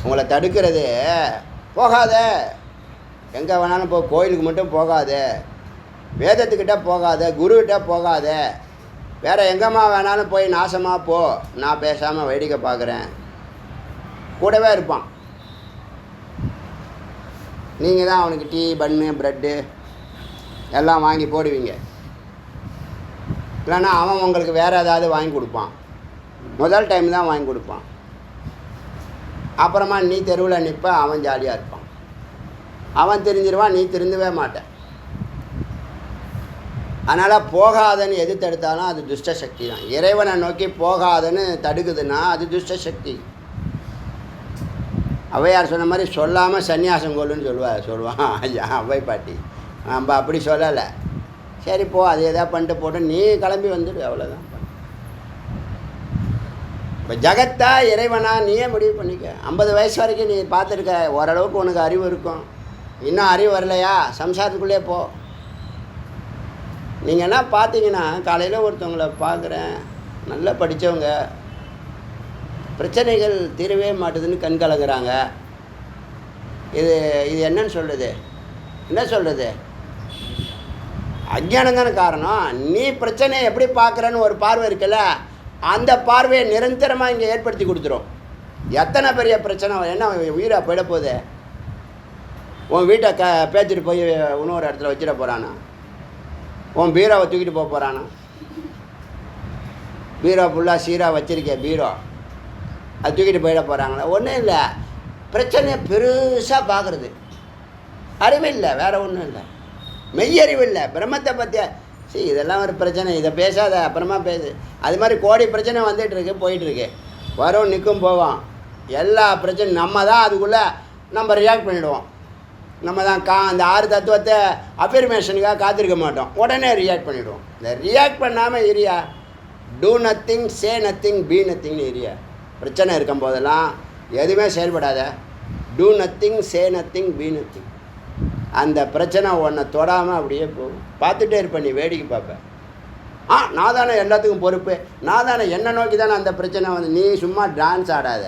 உங்களை தடுக்கிறது, போகாத, எங்கே வேணாலும் போ, கோயிலுக்கு மட்டும் போகாத, வேதத்துக்கிட்ட போகாத, குருக்கிட்ட போகாத, வேறு எங்கேம்மா வேணாலும் போய் நாசமாக போ, நான் பேசாமல் வேடிக்கை பார்க்குறேன், கூடவே இருப்பான். நீங்கள் தான் அவனுக்கு டீ, பன்னு, ப்ரெட்டு எல்லாம் வாங்கி போடுவீங்க. இல்லைன்னா அவன் உங்களுக்கு வேறு ஏதாவது வாங்கி கொடுப்பான். முதல் டைம் தான் வாங்கி கொடுப்பான், அப்புறமா நீ தெருவில் நிற்ப, அவன் ஜாலியாக இருப்பான். அவன் தெரிஞ்சிருவான், நீ திருந்தவே மாட்டேன். அதனால் போகாதன்னு எது தடுத்தாலும் அது துஷ்ட சக்தி தான். இறைவனை நோக்கி போகாதன்னு தடுக்குதுன்னா அது துஷ்ட சக்தி. ஔவையார் சொன்ன மாதிரி சொல்லாமல் சன்னியாசம் கொள்ளுன்னு சொல்லுவான் ஐயா ஔவை பாட்டி. நம்ம அப்படி சொல்லலை. சரி போ, அது எதாவது பண்ணிட்டு போட்டு நீ கிளம்பி வந்துடு, அவ்வளோதான். இப்போ ஜகத்தா இறைவனா நீயே முடிவு பண்ணிக்க. 50 வயசு வரைக்கும் நீ பார்த்துருக்க, ஓரளவுக்கு உனக்கு அறிவு இருக்கும். இன்னும் அறிவு வரலையா, சம்சாரத்துக்குள்ளே போ. நீங்கள் என்ன பார்த்தீங்கன்னா, காலையில் ஒருத்தவங்கள பார்க்குறேன், நல்லா படித்தவங்க, பிரச்சனைகள் தீரவே மாட்டுதுன்னு கண் கலங்குறாங்க. இது இது என்னன்னு சொல்கிறது? என்ன சொல்கிறது? அஞ்ஞானம் தானே காரணம். நீ பிரச்சனையை எப்படி பார்க்குறன்னு ஒரு பார்வை இருக்குல்ல, அந்த பார்வையை நிரந்தரமாக இங்கே ஏற்படுத்தி கொடுத்துரும். எத்தனை பெரிய பிரச்சனை என்ன உயிரை போயிட போகுது? உன் வீட்டை பேச்சுட்டு போய் இன்னொரு இடத்துல வச்சிட போகிறானா? உன் பீரோவை தூக்கிட்டு போக போகிறானா? பீரோ ஃபுல்லாக சீராக வச்சுருக்கேன், பீரோ அது தூக்கிட்டு போயிட போகிறாங்களா? ஒன்றும் இல்லை. பிரச்சனையை பெருசாக பார்க்குறது அறிவு இல்லை, வேறு ஒன்றும் இல்லை. மெய்யறிவு இல்லை. பிரம்மத்தை பற்றிய இதெல்லாம் ஒரு பிரச்சனை, இதை பேசாத, அப்புறமா பேசு. அது மாதிரி கோடி பிரச்சனை வந்துட்டுருக்கு, போயிட்டுருக்கு, வரும், நிற்கும், போவோம். எல்லா பிரச்சனையும் நம்ம தான் அதுக்குள்ளே நம்ம ரியாக்ட் பண்ணிவிடுவோம். நம்ம தான் அந்த 6 தத்துவத்தை அஃபர்மேஷனுக்காக காத்திருக்க மாட்டோம், உடனே ரியாக்ட் பண்ணிவிடுவோம். இந்த ரியாக்ட் பண்ணாமல் area do nothing, say nothing, be நத்திங்னு ஏரியா. பிரச்சனை இருக்கும் போதெல்லாம் எதுவுமே செயல்படாத. Do nothing, say nothing, be nothing. அந்த பிரச்சனை ஒன்றை தொடாமல் அப்படியே போகும். பார்த்துட்டே இருப்பேன், நீ வேடிக்கை பார்ப்பேன். நான் தானே எல்லாத்துக்கும் பொறுப்பு, நான் தானே, என்னை நோக்கி தானே அந்த பிரச்சனை வந்து. நீ சும்மா டான்ஸ் ஆடாத.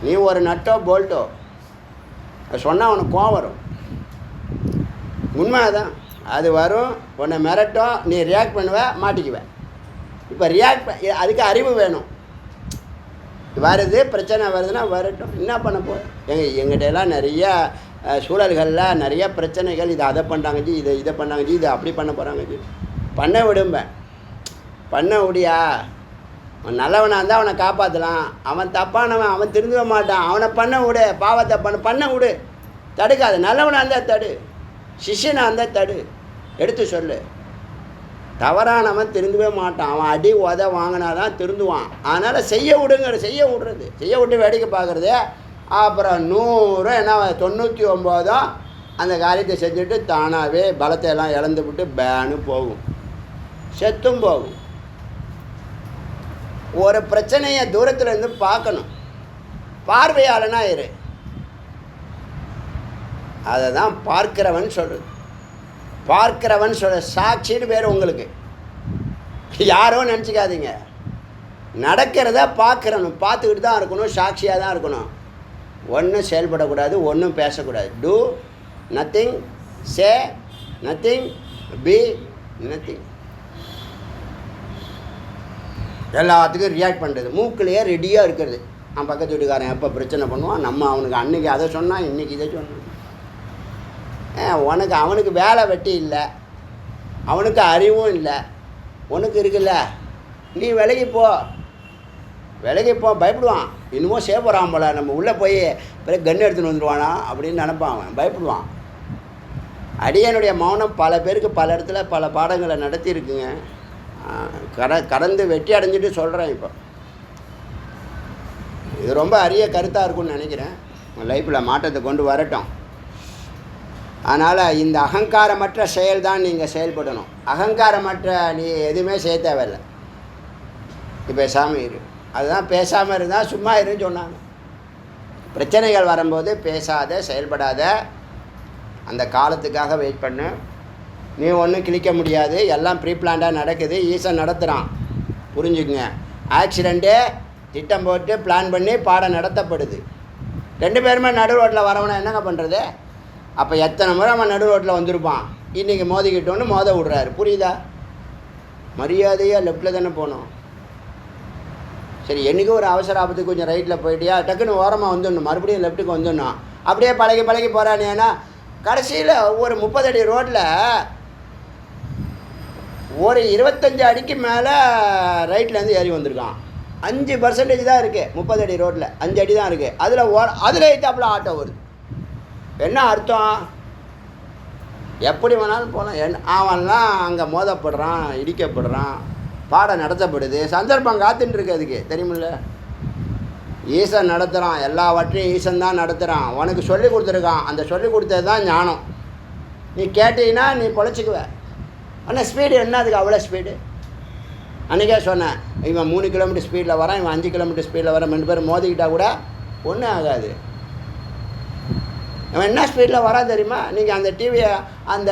நீ ஒரு நட்டோ போல்ட்டோ சொன்னால் உனக்கு கோவம் வரும். உண்மை தான், அது வரும், உன்னை மிரட்டும், நீ ரியாக்ட் பண்ணுவ, மாட்டிக்குவேன். இப்போ அதுக்கு அறிவு வேணும். வருது, பிரச்சனை வருதுன்னா வரட்டும், என்ன பண்ண போகிறேன்? எங்கிட்டலாம் நிறைய சூழல்களில் நிறைய பிரச்சனைகள், இதை அதை பண்ணுறாங்க ஜி, இதை பண்ணாங்க ஜி, இதை அப்படி பண்ண போகிறாங்க ஜி. பண்ண விடும்பேன். பண்ண விடியா? அவன் நல்லவனாக இருந்தால் அவனை காப்பாற்றலாம். அவன் தப்பானவன், அவன் திருந்தவே மாட்டான். அவனை பண்ண விடு, பாவத்தை பண்ண விடு, தடுக்காது. நல்லவனாக இருந்தால் தடு, சிஷ்யனாக இருந்தால் தடு, எடுத்து சொல்லு. தவறானவன் திருந்தவே மாட்டான். அவன் அடி உத வாங்கினா தான் திருந்துவான். அதனால் செய்ய விட்டு வேடிக்கை பார்க்குறது. அப்புறம் 100 என்ன 99 அந்த காரியத்தை செஞ்சுட்டு தானாகவே பலத்தை எல்லாம் இழந்து விட்டு பேனு போகும், செத்தும் போகும். ஒரு பிரச்சனையை தூரத்தில் இருந்து பார்க்கணும், பார்வையாளனா இரு. அதை தான் பார்க்கிறவன் சொல்கிறது. பார்க்கிறவன் சாட்சின்னு பேர் உங்களுக்கு. யாரோ நினச்சிக்காதீங்க. நடக்கிறத பார்க்குறணும், பார்த்துக்கிட்டு தான் இருக்கணும், சாட்சியாக தான் இருக்கணும். ஒன்றும் செயல்படக்கூடாது, ஒன்றும் பேசக்கூடாது. Two nothing, say nothing, be nothing. எல்லாத்துக்கும் ரியாக்ட் பண்ணுறது, மூக்கிலேயே ரெடியாக இருக்கிறது. அவன் பக்கத்து வீட்டுக்காரன் எப்போ பிரச்சனை பண்ணுவான், நம்ம அவனுக்கு அன்றைக்கி அதை சொன்னால் இன்றைக்கி இதை சொன்னான். அவனுக்கு வேலை வெட்டி இல்லை, அவனுக்கு அறிவும் இல்லை, உனக்கு இருக்குல்ல. நீ விலகி போ, பயப்படுவான். இன்னமும் சேப்பறான் போல, நம்ம உள்ளே போய் பிறகு கன்று எடுத்துன்னு வந்துடுவானா அப்படின்னு நினப்பான். அவன் பயப்படுவான். அடியனுடைய மௌனம் பல பேருக்கு பல இடத்துல பல பாடங்களை நடத்தியிருக்குங்க. கடந்து வெற்றி அடைஞ்சிட்டு சொல்கிறேன். இப்போ இது ரொம்ப அரிய கருத்தாக இருக்கும்னு நினைக்கிறேன். லைஃப்பில் மாற்றத்தை கொண்டு வரட்டும். அதனால் இந்த அகங்காரமற்ற செயல் தான் நீங்கள் செயல்படணும். அகங்காரமற்ற நீ எதுவுமே செய்ய தேவையில்லை. இப்போ பேசாமல் இரு. அதுதான் பேசாமல் இருந்தால் சும்மா இருன்னு சொன்னாங்க. பிரச்சனைகள் வரும்போது பேசாத, செயல்படாத, அந்த காலத்துக்காக வெயிட் பண்ணு. நீ ஒன்றும் கிழிக்க முடியாது, எல்லாம் ப்ரீ பிளான்டாக நடக்குது. ஈசன் நடத்துகிறான், புரிஞ்சுக்குங்க. ஆக்சிடெண்ட்டு திட்டம் போட்டு பிளான் பண்ணி பாடம் நடத்தப்படுது. 2 பேருமே நடு ரோட்டில் வரவனா என்னங்க பண்ணுறது? அப்போ எத்தனை முறை அவன் நடு ரோட்டில் வந்திருப்பான். இன்றைக்கி மோதிக்கிட்டோன்னு மோத விட்றாரு. புரியுதா? மரியாதையாக லெஃப்டில் தானே போகணும். சரி, என்றைக்கும் ஒரு அவசர ஆபத்துக்கு கொஞ்சம் ரைட்டில் போயிட்டியா, டக்குன்னு ஓரமாக வந்துடணும், மறுபடியும் லெஃப்ட்டுக்கு வந்துடணும். அப்படியே பழகி போகிறானேன்னா கடைசியில் ஒரு 30 அடி ரோட்டில் ஒரு 25 அடிக்கு மேலே ரைட்லேருந்து ஏறி வந்திருக்கான். 5% தான் இருக்குது 30 அடி ரோட்டில், 5 அடி தான் இருக்குது. அதில் ஏற்றாப்புல ஆட்டோ வருது. என்ன அர்த்தம்? எப்படி வேணாலும் போகலாம். அவன்லாம் அங்கே மோதப்படுறான், இடிக்கப்படுறான், பாடம் நடத்தப்படுது. சந்தர்ப்பம் காத்துட்டு இருக்கு. அதுக்கு தெரியுமில்ல, ஈசன் நடத்துகிறான். எல்லாவற்றையும் ஈசன் தான் நடத்துகிறான். உனக்கு சொல்லி கொடுத்துருக்கான். அந்த சொல்லி கொடுத்தது தான் ஞானம். நீ கேட்டீங்கன்னா நீ பொழைச்சிக்குவ. ஆனால் ஸ்பீடு என்ன? அதுக்கு அவ்வளோ ஸ்பீடு. அன்றைக்கே சொன்னேன், இவன் 3 கிலோமீட்டர் ஸ்பீடில் வரான், இவன் 5 கிலோமீட்டர் ஸ்பீடில் வரான். 2 பேரும் மோதிக்கிட்டால் கூட ஒன்றும் ஆகாது. அவன் என்ன ஸ்பீடில் வரா தெரியுமா? நீங்கள் அந்த டிவியை, அந்த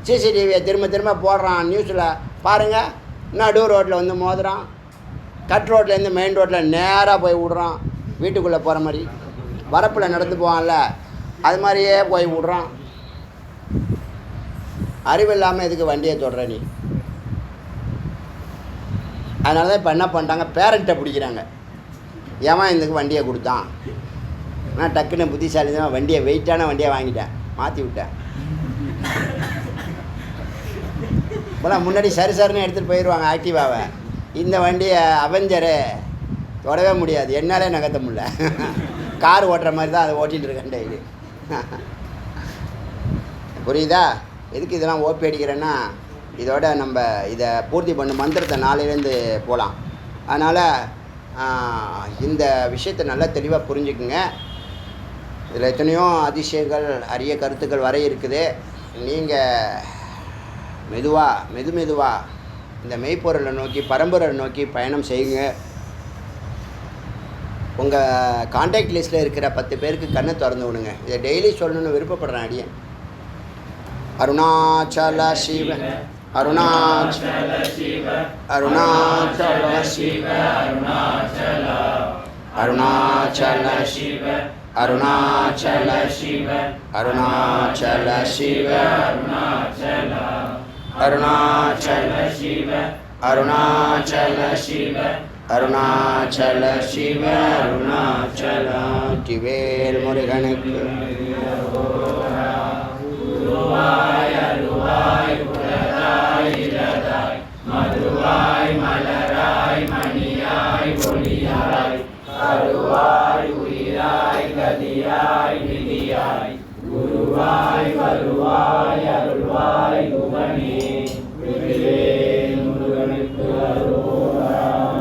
சிசிடிவியை திரும்ப திரும்ப போடுறான் நியூஸில் பாருங்கள். நடு ரோட்டில் வந்து மோதுறான், கட் ரோட்லேருந்து மெயின் ரோட்டில் நேராக போய் விடுறான், வீட்டுக்குள்ளே போகிற மாதிரி. வரப்பில் நடந்து போவான்ல, அது மாதிரியே போய் விடுறான். அறிவு இல்லாமல் எதுக்கு வண்டியை தொடுற நீ? அதனால தான் இப்போ என்ன பண்ணிட்டாங்க, பேரண்ட்டை பிடிக்கிறாங்க. ஏன் இதுக்கு வண்டியை கொடுத்தான்? நான் டக்குன்னு புத்திசாலி தான், வண்டியை வெயிட்டான வண்டியை வாங்கிட்டேன், மாற்றி விட்டேன். இப்போலாம் முன்னாடி சரி சரின்னு எடுத்துகிட்டு போயிடுவாங்க ஆக்டிவாவை. இந்த வண்டியை அவெஞ்சரு தொடவே முடியாது, என்னாலே நகர்த்த முடியல. கார் ஓட்டுற மாதிரி தான் அதை ஓட்டிகிட்டு இருக்கேன் டெய்லி. புரியுதா? எதுக்கு இதெல்லாம் ஓப்பி அடிக்கிறேன்னா, இதோட நம்ம இதை பூர்த்தி பண்ண மந்திரத்தை நாளையிலேருந்து போகலாம். அதனால் இந்த விஷயத்தை நல்லா தெளிவாக புரிஞ்சுக்குங்க. இதில் எத்தனையோ அதிசயங்கள், அரிய கருத்துக்கள் வரை இருக்குது. நீங்கள் மெதுவாக இந்த மெய்ப்பொருளை நோக்கி, பரம்பொருளை நோக்கி பயணம் செய்யுங்க. உங்கள் கான்டாக்ட் லிஸ்ட்டில் இருக்கிற 10 பேருக்கு கண்ணை திறந்து விடுங்க. இதை டெய்லி சொல்லணும்னு விருப்பப்படுறேன். அடியேன் அருணாச்சல சிவ, அருணாச்சல சிவ, அருணாச்சல சிவ, அருணாச்சல சிவ, அருணாச்சல சிவ, அருணாச்சல சிவ, அருணாச்சல சிவ, அருணாச்சல சிவ, அருணாச்சல சிவ, அருணாச்சல திவேல் முருகனுக்கு. குருவாய் அருவாய் உலகாய் இலதாய் மதுவாய் மலராய் மணியாய் ஒளியாய்